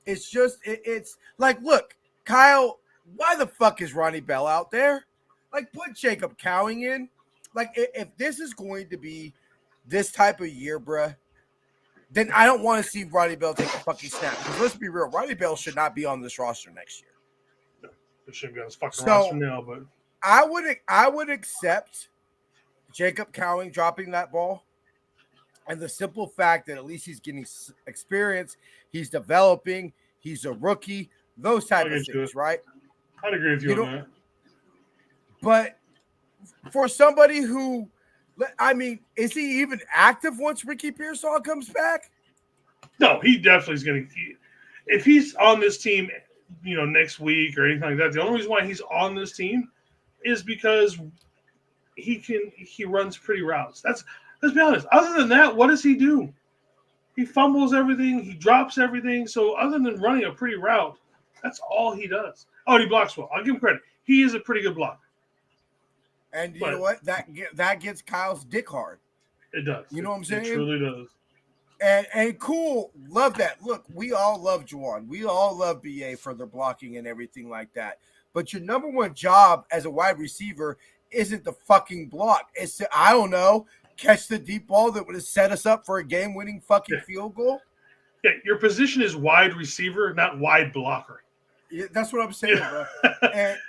[SPEAKER 1] It's just it's like, look, Kyle, why the fuck is Ronnie Bell out there? Like, put Jacob Cowing in. Like, if this is going to be this type of year, bruh, then I don't want to see Ronnie Bell take a fucking snap. Because let's be real, Ronnie Bell should not be on this roster next year.
[SPEAKER 5] No, it shouldn't be on this fucking roster now, but
[SPEAKER 1] I would accept Jacob Cowing dropping that ball. And the simple fact that at least he's getting experience, he's developing, he's a rookie, those type of things, right?
[SPEAKER 5] I'd agree with you on that.
[SPEAKER 1] But for somebody who, I mean, is he even active once Ricky Pearsall comes back?
[SPEAKER 5] No, he definitely is going to. If he's on this team, next week or anything like that, the only reason why he's on this team is because he runs pretty routes. Let's be honest. Other than that, what does he do? He fumbles everything. He drops everything. So other than running a pretty route, that's all he does. Oh, he blocks well. I'll give him credit. He is a pretty good blocker.
[SPEAKER 1] And you know what? That gets Kyle's dick hard.
[SPEAKER 5] It does.
[SPEAKER 1] You know what I'm saying?
[SPEAKER 5] It truly does.
[SPEAKER 1] And cool. Love that. Look, we all love Juwan. We all love BA for their blocking and everything like that. But your number one job as a wide receiver isn't the fucking block. It's to, I don't know, catch the deep ball that would have set us up for a game-winning fucking field goal.
[SPEAKER 5] Yeah, your position is wide receiver, not wide blocker.
[SPEAKER 1] Yeah, that's what I'm saying, bro.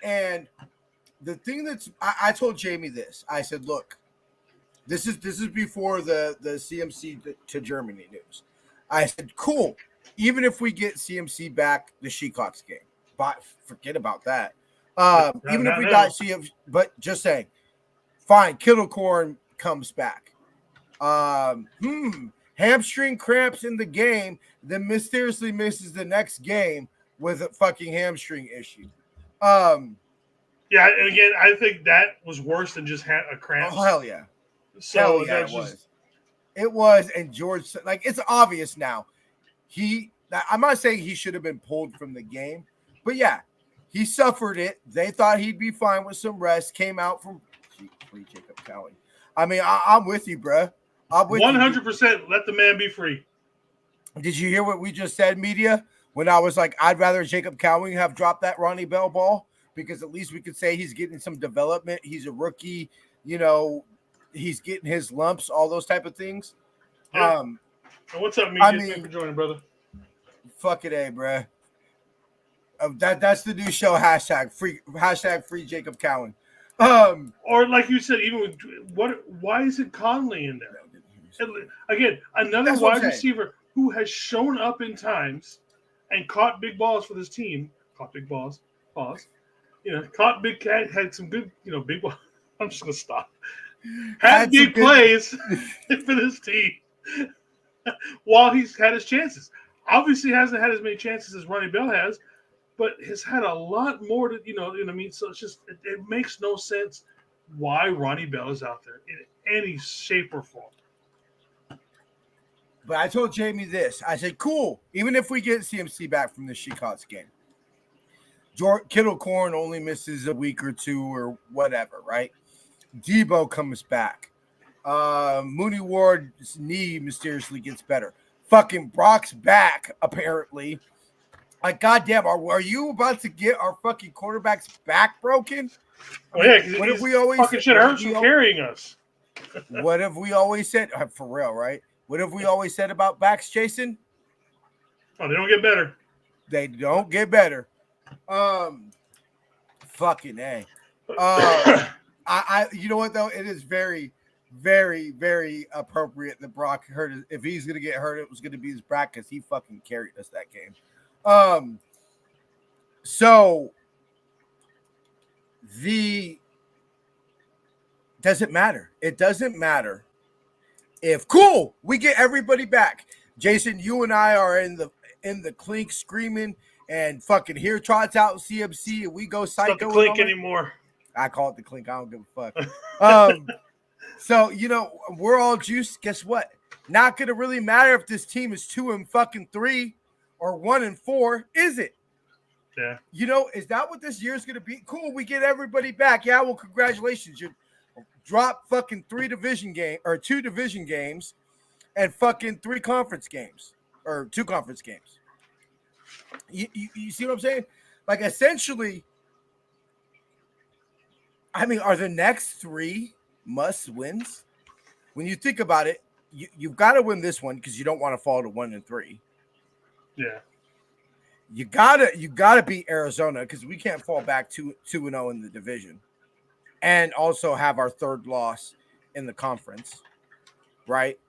[SPEAKER 1] And the thing that's I told Jamie this. I said, look, this is before the CMC to Germany news. I said, cool. Even if we get CMC back the Seahawks game, but forget about that. Even if we got CMC, but just saying, fine, Kittlecorn comes back. Hamstring cramps in the game, then mysteriously misses the next game with a fucking hamstring issue.
[SPEAKER 5] Yeah, and again, I think that was worse than just a cramp.
[SPEAKER 1] Oh, hell yeah.
[SPEAKER 5] So
[SPEAKER 1] hell yeah, it was, and George, like, it's obvious now. I'm not saying he should have been pulled from the game, but yeah, he suffered it. They thought he'd be fine with some rest, came out from free Jacob Cowing. I mean, I'm with you, bro. I'm with
[SPEAKER 5] 100%. Let the man be free.
[SPEAKER 1] Did you hear what we just said, media? When I was like, I'd rather Jacob Cowing have dropped that Ronnie Bell ball because at least we could say he's getting some development. He's a rookie, he's getting his lumps, all those type of things.
[SPEAKER 5] Yeah. What's up, media? Thanks for joining, brother.
[SPEAKER 1] Fuck it, bro. That's the new show. Hashtag free Jacob Cowing.
[SPEAKER 5] Or like you said, even with why isn't Conley in there? Again, another wide receiver who has shown up in times and caught big balls for this team. Caught big balls. Pause. Caught big cat, had some good, big balls. I'm just gonna stop. Had big plays for this team while he's had his chances. Obviously hasn't had as many chances as Ronnie Bell has, but has had a lot more to, what I mean? So it's just, it makes no sense why Ronnie Bell is out there in any shape or form.
[SPEAKER 1] But I told Jamie this. I said, cool, even if we get CMC back from the Seahawks game, Kittlecorn only misses a week or two or whatever, right? Debo comes back. Mooney Ward's knee mysteriously gets better. Fucking Brock's back, apparently. Like, goddamn, are you about to get our fucking quarterback's back broken? I
[SPEAKER 5] Well,
[SPEAKER 1] mean,
[SPEAKER 5] yeah, because
[SPEAKER 1] what have
[SPEAKER 5] he's
[SPEAKER 1] we always
[SPEAKER 5] fucking shit hurts from carrying us.
[SPEAKER 1] What have we always said? For real, right? What have we always said about backs, Jason?
[SPEAKER 5] Oh, they don't get better.
[SPEAKER 1] They don't get better. Fucking A. You know what though? It is very, very, very appropriate that Brock hurt. If he's gonna get hurt, it was gonna be his back because he fucking carried us that game. So doesn't matter. It doesn't matter if we get everybody back. Jason, you and I are in the clink screaming and fucking here trots out CMC and we go psycho.
[SPEAKER 5] It's not the clink anymore.
[SPEAKER 1] I call it the clink. I don't give a fuck. So we're all juiced. Guess what? Not gonna really matter if this team is 2-3 or 1-4, is it?
[SPEAKER 5] Yeah.
[SPEAKER 1] Is that what this year's gonna be? Cool. We get everybody back. Yeah. Well, congratulations. You drop fucking 2 division games and fucking 3 conference games or 2 conference games. You see what I'm saying? Like, essentially, I mean, are the next 3 must wins? When you think about it, you've got to win this one because you don't want to fall to 1-3.
[SPEAKER 5] Yeah.
[SPEAKER 1] You gotta beat Arizona because we can't fall back 2-0 in the division, and also have our 3rd loss in the conference, right?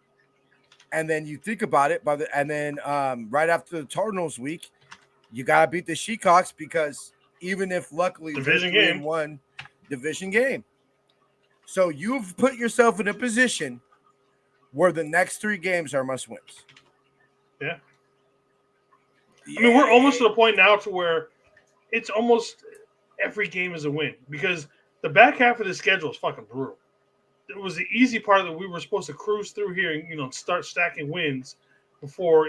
[SPEAKER 1] And then you think about it, right after the Cardinals week, you gotta beat the Seahawks because even if luckily
[SPEAKER 5] division
[SPEAKER 1] they're
[SPEAKER 5] game,
[SPEAKER 1] 3-1, division game. So you've put yourself in a position where the next 3 games are must wins.
[SPEAKER 5] Yeah. I mean, we're almost to the point now to where it's almost every game is a win because the back half of the schedule is fucking brutal. It was the easy part that we were supposed to cruise through here and start stacking wins before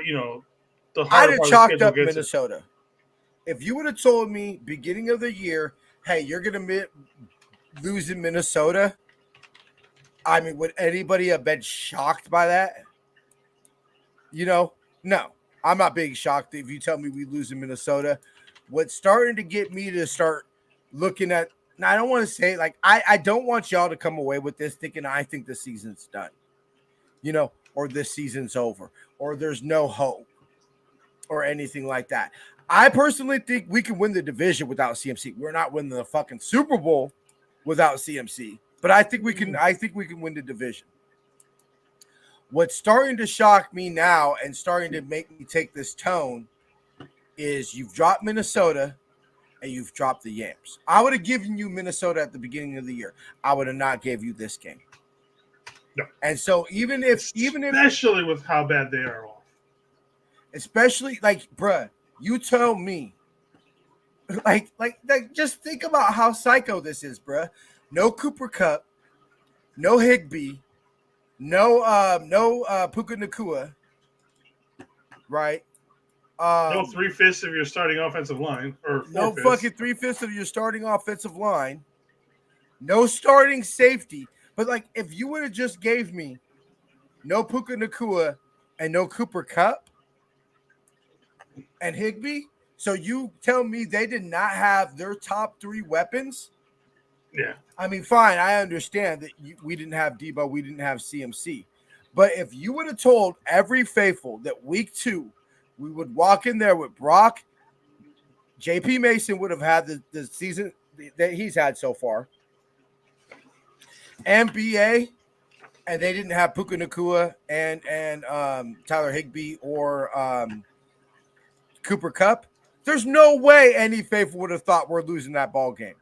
[SPEAKER 5] the harder
[SPEAKER 1] I'd have
[SPEAKER 5] part
[SPEAKER 1] chalked
[SPEAKER 5] of the
[SPEAKER 1] up
[SPEAKER 5] schedule gets
[SPEAKER 1] Minnesota. If you would have told me beginning of the year, hey, you're gonna lose in Minnesota, I mean, would anybody have been shocked by that? No. I'm not being shocked if you tell me we lose in Minnesota. What's starting to get me to start looking at, now I don't want to say like I don't want y'all to come away with this thinking I think the season's done, or this season's over, or there's no hope, or anything like that. I personally think we can win the division without CMC. We're not winning the fucking Super Bowl without CMC, but I think we can. I think we can win the division. What's starting to shock me now and starting to make me take this tone is you've dropped Minnesota and you've dropped the Yams. I would have given you Minnesota at the beginning of the year. I would have not gave you this game.
[SPEAKER 5] No.
[SPEAKER 1] And so
[SPEAKER 5] especially with how bad they are off.
[SPEAKER 1] Especially like, bruh, you tell me. Like just think about how psycho this is, bruh. No Cooper Kupp, no Higbee, no Puka Nacua, right?
[SPEAKER 5] No 3/5 of your starting offensive line, or 4/5.
[SPEAKER 1] No fucking 3/5 of your starting offensive line. No starting safety. But like, if you would have just gave me no Puka Nacua and no Cooper Kupp and Higbee, so you tell me they did not have their top 3 weapons?
[SPEAKER 5] Yeah.
[SPEAKER 1] I mean, fine, I understand that we didn't have Debo, we didn't have CMC. But if you would have told every faithful that week 2, we would walk in there with Brock, JP Mason would have had the season that he's had so far, NBA, and they didn't have Puka Nacua and Tyler Higbee or Cooper Kupp, there's no way any faithful would have thought we're losing that ball game.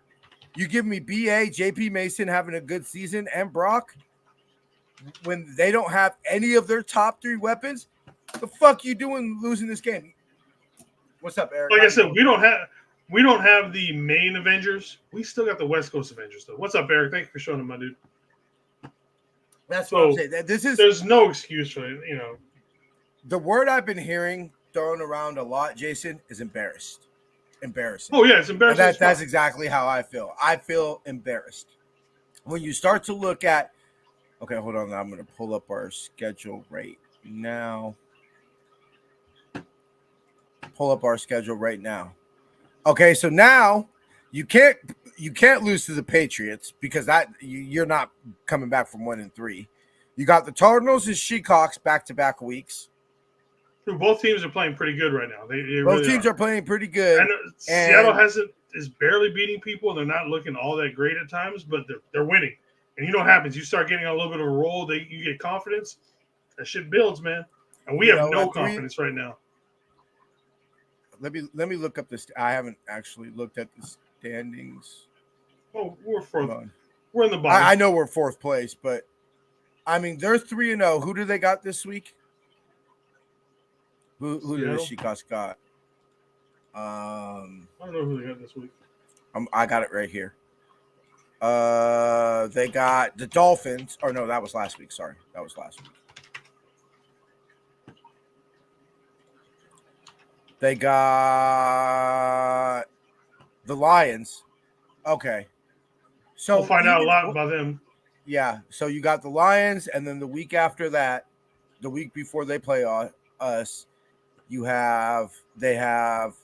[SPEAKER 1] You give me BA, JP Mason having a good season, and Brock, when they don't have any of their top 3 weapons, the fuck you doing losing this game? What's up, Eric?
[SPEAKER 5] Like I said, we don't have the main Avengers. We still got the West Coast Avengers, though. What's up, Eric? Thank you for showing them, my dude.
[SPEAKER 1] That's what I'm saying.
[SPEAKER 5] There's no excuse for it,
[SPEAKER 1] The word I've been hearing thrown around a lot, Jason, is embarrassing.
[SPEAKER 5] Oh yeah, it's embarrassing.
[SPEAKER 1] That's exactly how I feel. I feel embarrassed when you start to look at. Okay, hold on. I'm going to pull up our schedule right now. pull up our schedule right now. Okay, so now you can't lose to the Patriots because you're not coming back from 1-3. You got the Cardinals and Seahawks back-to-back weeks.
[SPEAKER 5] Both teams are playing pretty good right now. They
[SPEAKER 1] Both
[SPEAKER 5] really
[SPEAKER 1] teams are playing pretty good.
[SPEAKER 5] And Seattle is barely beating people, and they're not looking all that great at times, but they're winning. And you know what happens? You start getting a little bit of a roll, you get confidence. That shit builds, man. And we have no confidence right now.
[SPEAKER 1] Let me look up this. I haven't actually looked at the standings.
[SPEAKER 5] Oh, we're fourth. We're in the bottom.
[SPEAKER 1] I know we're fourth place, but I mean they're 3-0. Who do they got this week? Who did the Seahawks got?
[SPEAKER 5] I don't know who they got this week.
[SPEAKER 1] I got it right here. They got the Dolphins. Or no, that was last week. Sorry, that was last week. They got the Lions. Okay, so
[SPEAKER 5] we'll find out a lot about them.
[SPEAKER 1] Yeah, so you got the Lions, and then the week after that, the week before they play us, they have.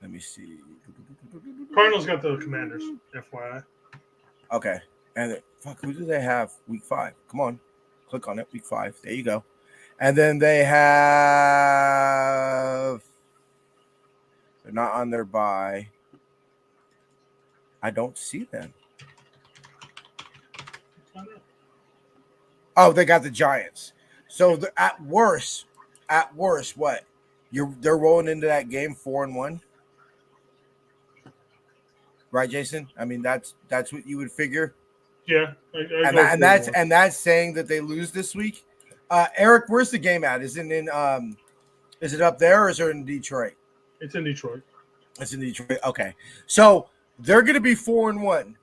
[SPEAKER 1] Let me see.
[SPEAKER 5] Cardinals got the Commanders, FYI.
[SPEAKER 1] Okay, and who do they have week 5? Come on, click on it. Week 5. There you go. And then they have. They're not on their bye. I don't see them. Oh, they got the Giants. So at worst, what? They're rolling into that game 4-1. Right, Jason? I mean, that's what you would figure.
[SPEAKER 5] Yeah,
[SPEAKER 1] and that's saying that they lose this week. Eric, where's the game at? Is it up there or is it in Detroit?
[SPEAKER 5] It's in Detroit.
[SPEAKER 1] It's in Detroit. Okay, so they're going to be 4-1.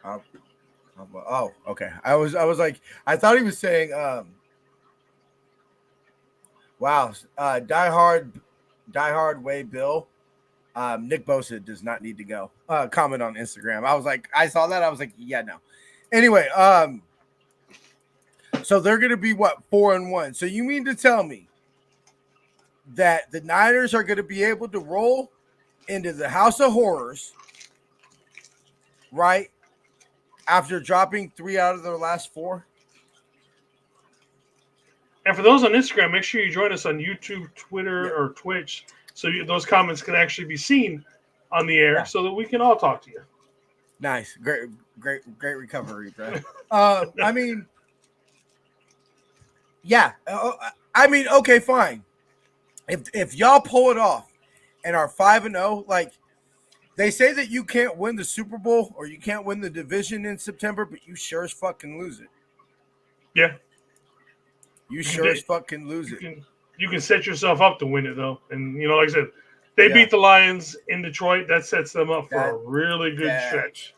[SPEAKER 1] Oh, okay. I was like, I thought he was saying, wow, diehard way Bill. Nick Bosa does not need to go. Comment on Instagram. I was like, I saw that. I was like, yeah, no. Anyway, so they're going to be 4-1. So you mean to tell me that the Niners are going to be able to roll into the House of Horrors, right? After dropping 3 out of their last 4?
[SPEAKER 5] And for those on Instagram, make sure you join us on YouTube, Twitter, or Twitch, so those comments can actually be seen on the air, so that we can all talk to you.
[SPEAKER 1] Nice, great recovery, bro. I mean, yeah. I mean, okay, fine. If y'all pull it off and are 5-0, like. They say that you can't win the Super Bowl or you can't win the division in September, but you sure as fuck can lose it.
[SPEAKER 5] Yeah.
[SPEAKER 1] You sure as fuck can lose it.
[SPEAKER 5] You can set yourself up to win it, though. And, like I said, they beat the Lions in Detroit. That sets them up for a really good stretch.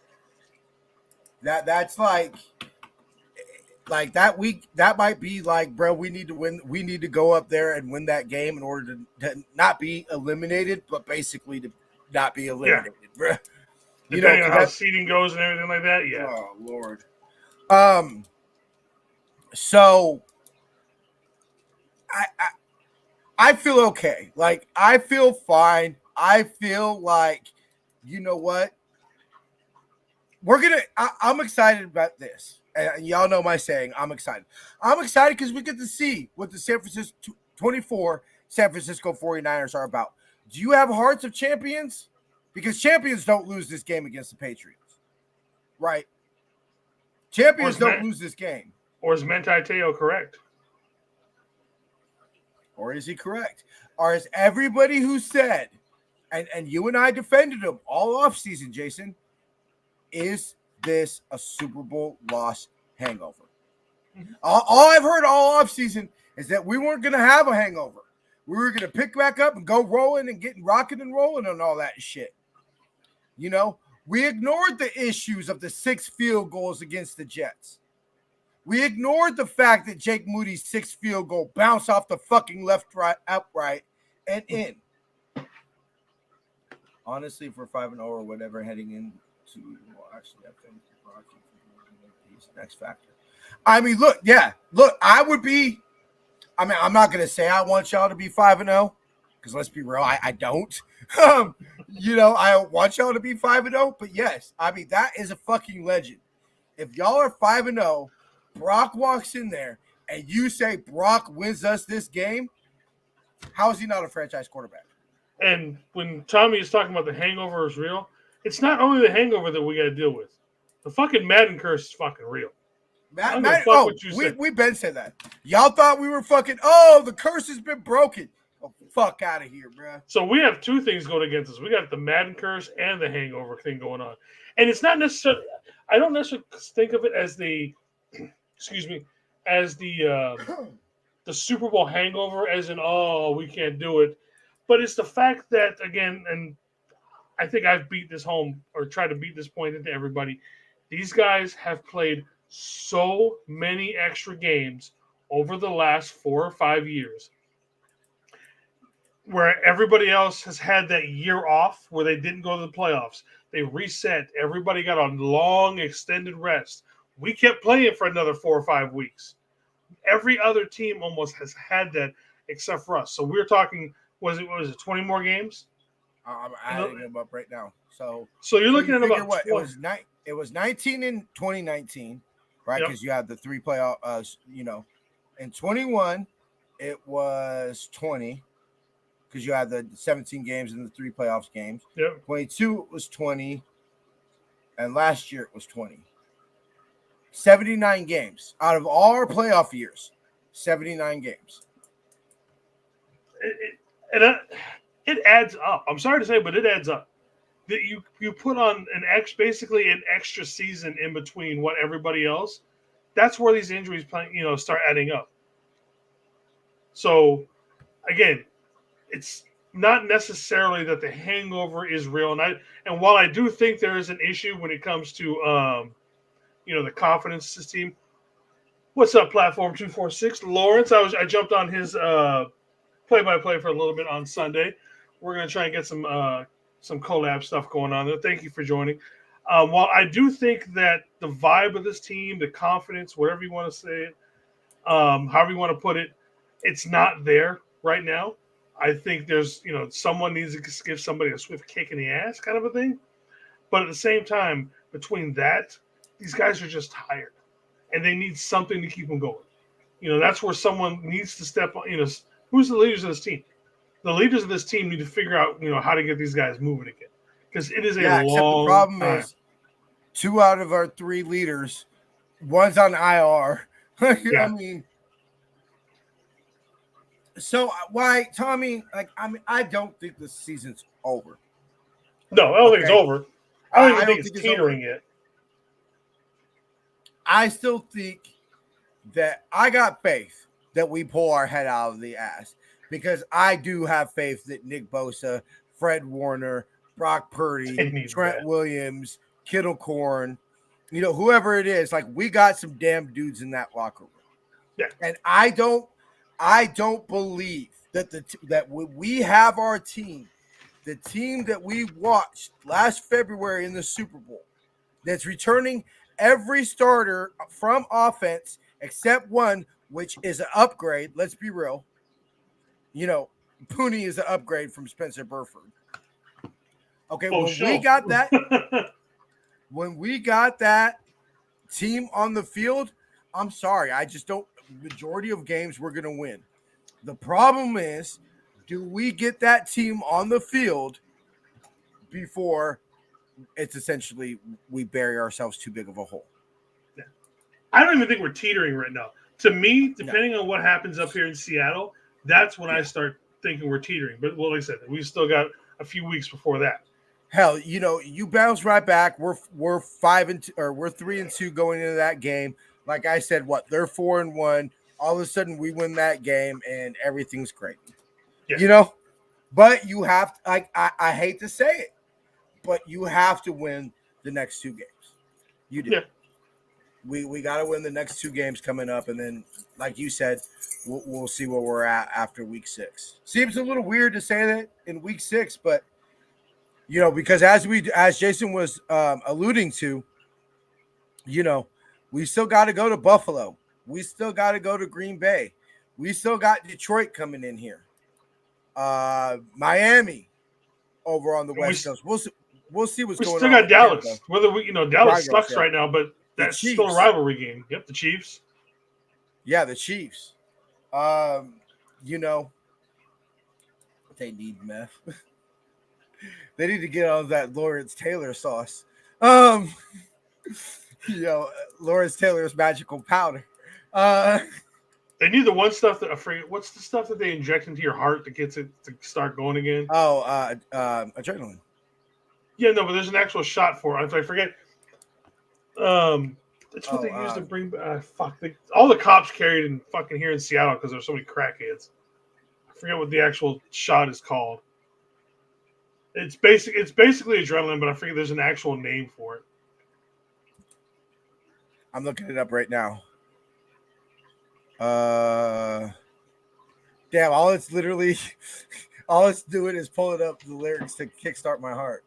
[SPEAKER 1] That's like that week, that might be like, bro, we need to win. We need to go up there and win that game in order to not be eliminated, but basically to not be eliminated, bro.
[SPEAKER 5] Depending on how seeding goes and everything like that, yeah.
[SPEAKER 1] Oh Lord. So I feel okay. Like I feel fine. I feel like, you know what? I'm excited about this. And y'all know my saying, I'm excited. I'm excited because we get to see what the San Francisco 24 San Francisco 49ers are about. Do you have hearts of champions? Because champions don't lose this game against the Patriots. Right? Champions don't lose this game.
[SPEAKER 5] Or is Mentai Teo correct?
[SPEAKER 1] Or is he correct? Or is everybody who said, and you and I defended him all offseason, Jason, is this a Super Bowl loss hangover? Mm-hmm. All I've heard all offseason is that we weren't going to have a hangover. We were going to pick back up and go rolling and getting rocking and rolling and all that shit. You know, we ignored the issues of the 6 field goals against the Jets. We ignored the fact that Jake Moody's 6th field goal bounced off the fucking right, upright and in. Honestly, if we're 5-0 or whatever heading into, well, actually, I think he's next factor. I mean, look, I would be. I mean, I'm not gonna say I want y'all to be 5-0 because let's be real, I don't. I want y'all to be 5-0, but yes, I mean that is a fucking legend. If y'all are 5-0, Brock walks in there and you say Brock wins us this game, how is he not a franchise quarterback?
[SPEAKER 5] And when Tommy is talking about the hangover is real, it's not only the hangover that we got to deal with. The fucking Madden curse is fucking real.
[SPEAKER 1] We've been said that. Y'all thought we were fucking, the curse has been broken. Oh, fuck out of here, bro.
[SPEAKER 5] So we have two things going against us. We got the Madden curse and the hangover thing going on. And it's not necessarily, I don't necessarily think of it as the Super Bowl hangover, as in, we can't do it. But it's the fact that, again, and I think I've beat this home or tried to beat this point into everybody, these guys have played so many extra games over the last 4 or 5 years where everybody else has had that year off where they didn't go to the playoffs. They reset. Everybody got a long, extended rest. We kept playing for another 4 or 5 weeks. Every other team almost has had that except for us. So we're talking, was it 20 more games?
[SPEAKER 1] I'm adding them up right now. So
[SPEAKER 5] you're looking at about
[SPEAKER 1] what? It was 19 in 2019, right? Because you had the 3 playoff, In 21, it was 20 because you had the 17 games and the 3 playoffs games.
[SPEAKER 5] Yep.
[SPEAKER 1] 22, it was 20. And last year, it was 20. 79 games. Out of all our playoff years, 79 games.
[SPEAKER 5] It adds up. I'm sorry to say, but it adds up. That you put on basically an extra season in between what everybody else. That's where these injuries start adding up. So again, it's not necessarily that the hangover is real, and while I do think there is an issue when it comes to the confidence system. What's up, Platform 246? Lawrence, I jumped on his play-by-play for a little bit on Sunday. We're going to try and get some collab stuff going on there. Thank you for joining. While I do think that the vibe of this team, the confidence, whatever you want to say it, however you want to put it, it's not there right now. I think there's, someone needs to give somebody a swift kick in the ass kind of a thing. But at the same time, between that, these guys are just tired. And they need something to keep them going. That's where someone needs to step on. Who's the leaders of this team? The leaders of this team need to figure out, how to get these guys moving again. Because it is a long
[SPEAKER 1] except the problem
[SPEAKER 5] time.
[SPEAKER 1] is 2 out of our 3 leaders, one's on IR. I mean, so why, Tommy? I don't think the season's over.
[SPEAKER 5] No, I don't think it's over. I don't even think it's teetering yet.
[SPEAKER 1] I still think that I got faith that we pull our head out of the ass because I do have faith that Nick Bosa, Fred Warner, Brock Purdy, Trent Williams, Kittle Corn, whoever it is, we got some damn dudes in that locker room.
[SPEAKER 5] Yeah.
[SPEAKER 1] And I don't believe that we have our team, the team that we watched last February in the Super Bowl, that's returning every starter from offense except one, which is an upgrade. Let's be real. Pooney is an upgrade from Spencer Burford. Okay, when we got that team on the field, I'm sorry, I just don't. Majority of games we're going to win. The problem is, do we get that team on the field before it's essentially we bury ourselves too big of a hole?
[SPEAKER 5] Yeah. I don't even think we're teetering right now. To me, depending on what happens up here in Seattle, that's when I start thinking we're teetering. But like I said, we still got a few weeks before that.
[SPEAKER 1] Hell, you bounce right back. We're 5-2 or we're 3-2 going into that game. Like I said, they're 4-1. All of a sudden, we win that game and everything's great.
[SPEAKER 5] Yeah.
[SPEAKER 1] But you have to, I hate to say it, but you have to win the next 2 games. You do.
[SPEAKER 5] Yeah.
[SPEAKER 1] We got to win the next 2 games coming up, and then, like you said, we'll see where we're at after week 6. Seems a little weird to say that in week 6, but because as Jason was alluding to, We still got to go to Buffalo. We still got to go to Green Bay. We still got Detroit coming in here. Miami over on the West Coast. We'll see what's
[SPEAKER 5] we
[SPEAKER 1] going
[SPEAKER 5] still
[SPEAKER 1] on.
[SPEAKER 5] got Dallas. Whether we, Dallas
[SPEAKER 1] Broncos,
[SPEAKER 5] sucks right now, but that's still a
[SPEAKER 1] Chiefs.
[SPEAKER 5] rivalry game. Yep, the Chiefs.
[SPEAKER 1] Yeah, the Chiefs. They need meth. They need to get on that Lawrence Taylor sauce. Lawrence Taylor's magical powder.
[SPEAKER 5] They need the one stuff that I forget. What's the stuff that they inject into your heart that gets it to start going again?
[SPEAKER 1] Adrenaline.
[SPEAKER 5] Yeah, no, but there's an actual shot for it. I forget. That's what they used to bring. All the cops carried in fucking here in Seattle because there's so many crackheads. I forget what the actual shot is called. It's basically adrenaline, but I forget there's an actual name for it.
[SPEAKER 1] I'm looking it up right now. Damn, all it's doing is pulling up the lyrics to Kickstart My Heart.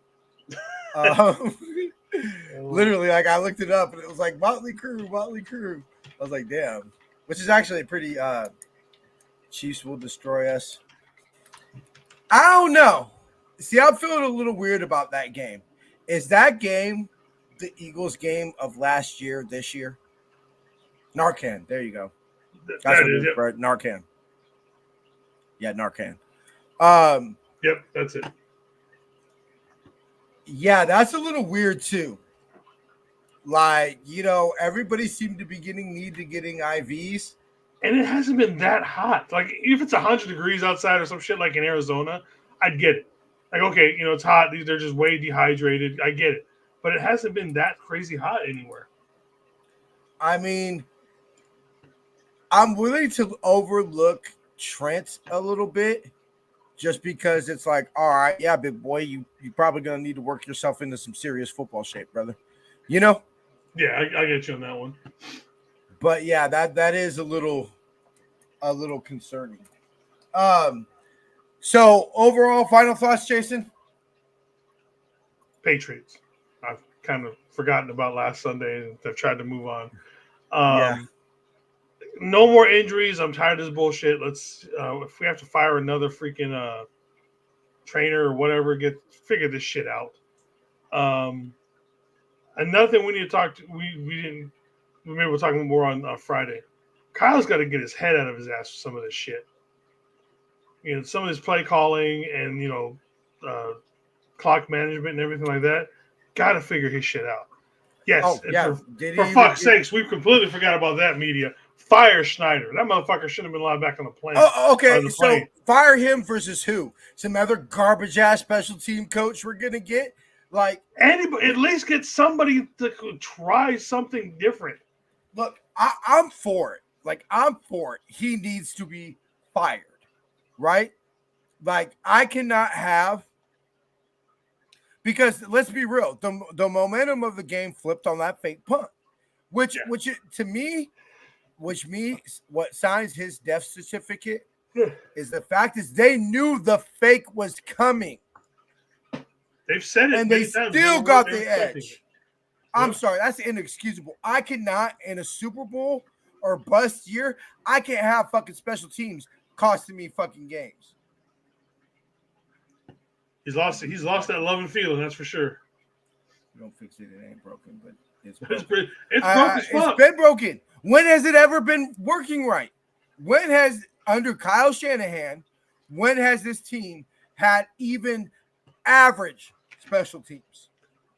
[SPEAKER 1] Literally, like I looked it up and it was like Motley Crue. I was like, damn. Which is actually pretty Chiefs will destroy us. I don't know. See, I'm feeling a little weird about that game. Is that game the Eagles game of last year, this year? Narcan. There you go. That's what it is, right? Narcan. Yeah, Narcan.
[SPEAKER 5] Yep, that's it.
[SPEAKER 1] Yeah, that's a little weird too. Like, everybody seemed to be getting IVs.
[SPEAKER 5] And it hasn't been that hot. Like, if it's 100 degrees outside or some shit like in Arizona, I'd get it. Like, okay, it's hot. They're just way dehydrated. I get it. But it hasn't been that crazy hot anywhere.
[SPEAKER 1] I mean, I'm willing to overlook Trent a little bit just because it's like, all right, yeah, big boy, you're probably going to need to work yourself into some serious football shape, brother.
[SPEAKER 5] Yeah, I get you on that one.
[SPEAKER 1] But yeah, that is a little concerning. So overall, final thoughts, Jason?
[SPEAKER 5] Patriots. I've kind of forgotten about last Sunday and I've tried to move on. No more injuries. I'm tired of this bullshit. Let's if we have to fire another freaking trainer or whatever, figure this shit out. Another thing we need to talk to, maybe we'll talk more on Friday. Kyle's got to get his head out of his ass for some of this shit. Some of his play calling and clock management and everything like that. Got to figure his shit out. Yes.
[SPEAKER 1] Oh, yeah.
[SPEAKER 5] For fuck's sakes, we completely forgot about that media. Fire Schneider. That motherfucker shouldn't have been allowed back on the plane.
[SPEAKER 1] Oh, okay. So fire him versus who? Some other garbage ass special team coach we're gonna get? Like
[SPEAKER 5] anybody, at least get somebody to try something different.
[SPEAKER 1] Look, I'm for it. Like, I'm for it. He needs to be fired, right? Like, I cannot have, because let's be real, the momentum of the game flipped on that fake punt, what signs his death certificate is the fact is they knew the fake was coming.
[SPEAKER 5] They've said it,
[SPEAKER 1] and they still got the edge. I'm sorry, that's inexcusable. I cannot, in a Super Bowl or bust year, I can't have fucking special teams costing me fucking games.
[SPEAKER 5] He's lost that love and feeling, that's for sure.
[SPEAKER 1] Don't fix it, it ain't broken, but it's
[SPEAKER 5] broken.
[SPEAKER 1] It's broken as fuck. It's been broken. When has it ever been working right? When has, under Kyle Shanahan, when has this team had even average special teams?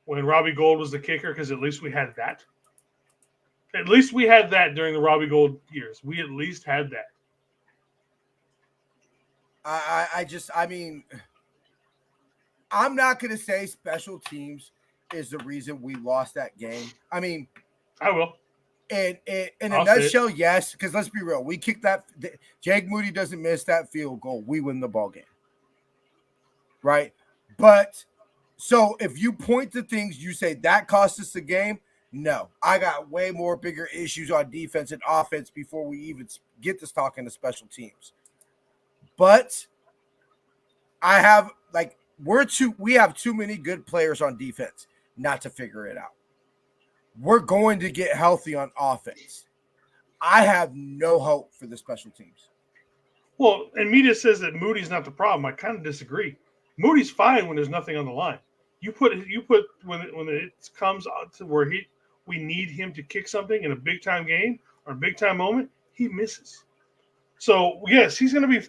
[SPEAKER 5] When Robbie Gould was the kicker, because at least we had that. At least we had that during the Robbie Gould years. We at least had that.
[SPEAKER 1] I'm not going to say special teams is the reason we lost that game. I mean,
[SPEAKER 5] I will.
[SPEAKER 1] In a nutshell, yes, because let's be real. We kicked that. Jake Moody doesn't miss that field goal. We win the ball game. Right? But so if you point to things, you say that cost us the game. No, I got way more bigger issues on defense and offense before we even get to talking to special teams. But I have we have too many good players on defense not to figure it out. we're going to get healthy on offense. I have no hope for the special teams.
[SPEAKER 5] Well, and media says that Moody's not the problem. I kind of disagree. Moody's fine when there's nothing on the line. You put when it comes to where we need him to kick something in a big time game or a big time moment, he misses. So yes, he's going to be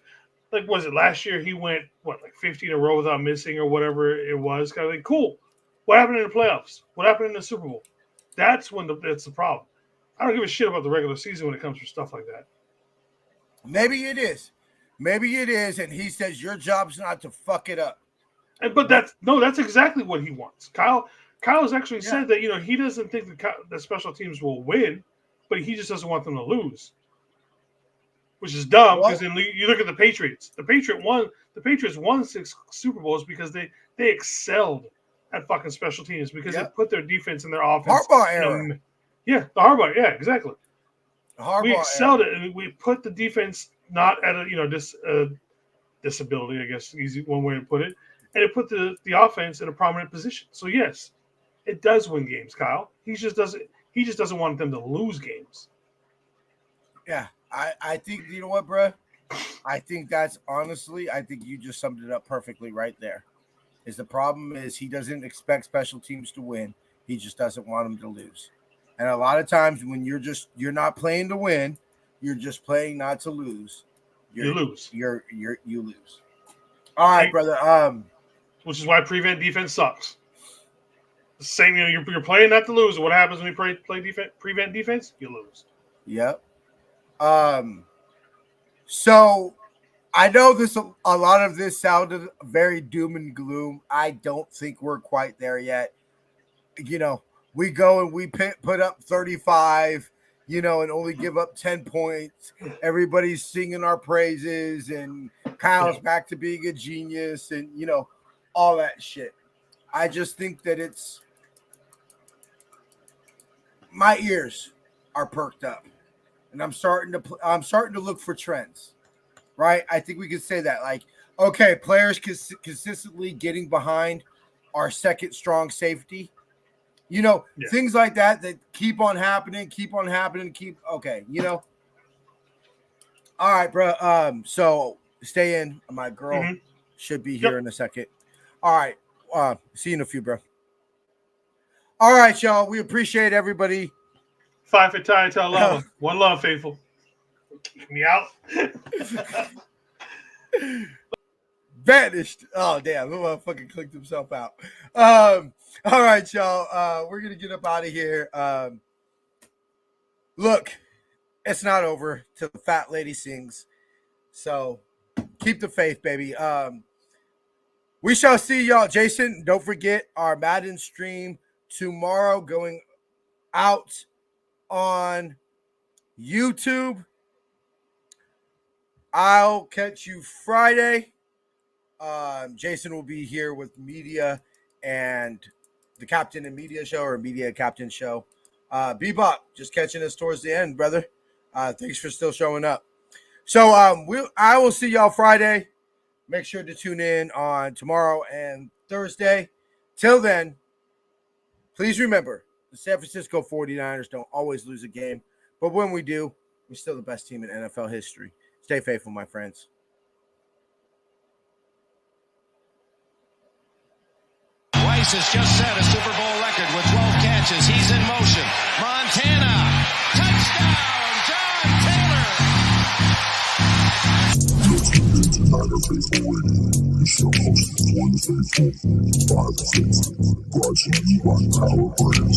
[SPEAKER 5] like, was it last year? He went like 50 in a row without missing or whatever it was. Kind of like, cool. What happened in the playoffs? What happened in the Super Bowl? That's that's the problem. I don't give a shit about the regular season when it comes to stuff like that.
[SPEAKER 1] Maybe it is, and he says your job's not to fuck it up.
[SPEAKER 5] But that's exactly what he wants. Kyle has actually said that he doesn't think the special teams will win, but he just doesn't want them to lose, which is dumb because then you look at the Patriots. The Patriots won 6 Super Bowls because they excelled at fucking special teams because they put their defense and their offense.
[SPEAKER 1] Harbaugh era.
[SPEAKER 5] Yeah, the Harbaugh. Yeah, exactly. We excelled
[SPEAKER 1] era.
[SPEAKER 5] it, and we put the defense not at a disability, I guess, easy one way to put it. And it put the offense in a prominent position. So yes, it does win games, Kyle. He just doesn't want them to lose games.
[SPEAKER 1] Yeah, I think you know what, bro? I think that's honestly, I think you just summed it up perfectly right there. Is the problem is he doesn't expect special teams to win. He just doesn't want them to lose. And a lot of times when you're not playing to win, you're just playing not to lose.
[SPEAKER 5] You lose.
[SPEAKER 1] You lose. All right, brother.
[SPEAKER 5] Which is why prevent defense sucks. The same, you're playing not to lose. What happens when you play defense? Prevent defense, you lose.
[SPEAKER 1] Yep. So I know a lot of this sounded very doom and gloom. I don't think we're quite there yet. We go and we put up 35, and only give up 10 points. Everybody's singing our praises, and Kyle's back to being a genius, and all that shit. I just think that my ears are perked up, and I'm starting to look for trends, right? I think we could say that, like, okay, players consistently getting behind our second strong safety, things like that keep on happening, okay, All right, bro. So stay in. My girl should be here in a second. All right. See you in a few, bro. All right, y'all. We appreciate everybody.
[SPEAKER 5] 5 for Ty Tell Love. One love, faithful. Keep me out.
[SPEAKER 1] Vanished. Oh, damn. The motherfucker clicked himself out. All right, y'all. We're going to get up out of here. Look, it's not over till the fat lady sings. So keep the faith, baby. We shall see y'all. Jason, don't forget our Madden stream tomorrow going out on YouTube. I'll catch you Friday. Jason will be here with media and the Captain and Media Show, or Media Captain Show. Bebop, just catching us towards the end, brother. Thanks for still showing up. So I will see y'all Friday. Make sure to tune in on tomorrow and Thursday. Till then, please remember, the San Francisco 49ers don't always lose a game, but when we do, we're still the best team in NFL history. Stay faithful, my friends.
[SPEAKER 3] Rice has just set a Super Bowl record with 12 catches. He's in motion. Montana, touchdown, John Taylor.
[SPEAKER 4] You're tuned into Niner Faithful Radio. The show hosted for the faithful, by the faithful, brought to you by Power Brand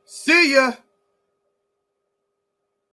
[SPEAKER 1] See ya.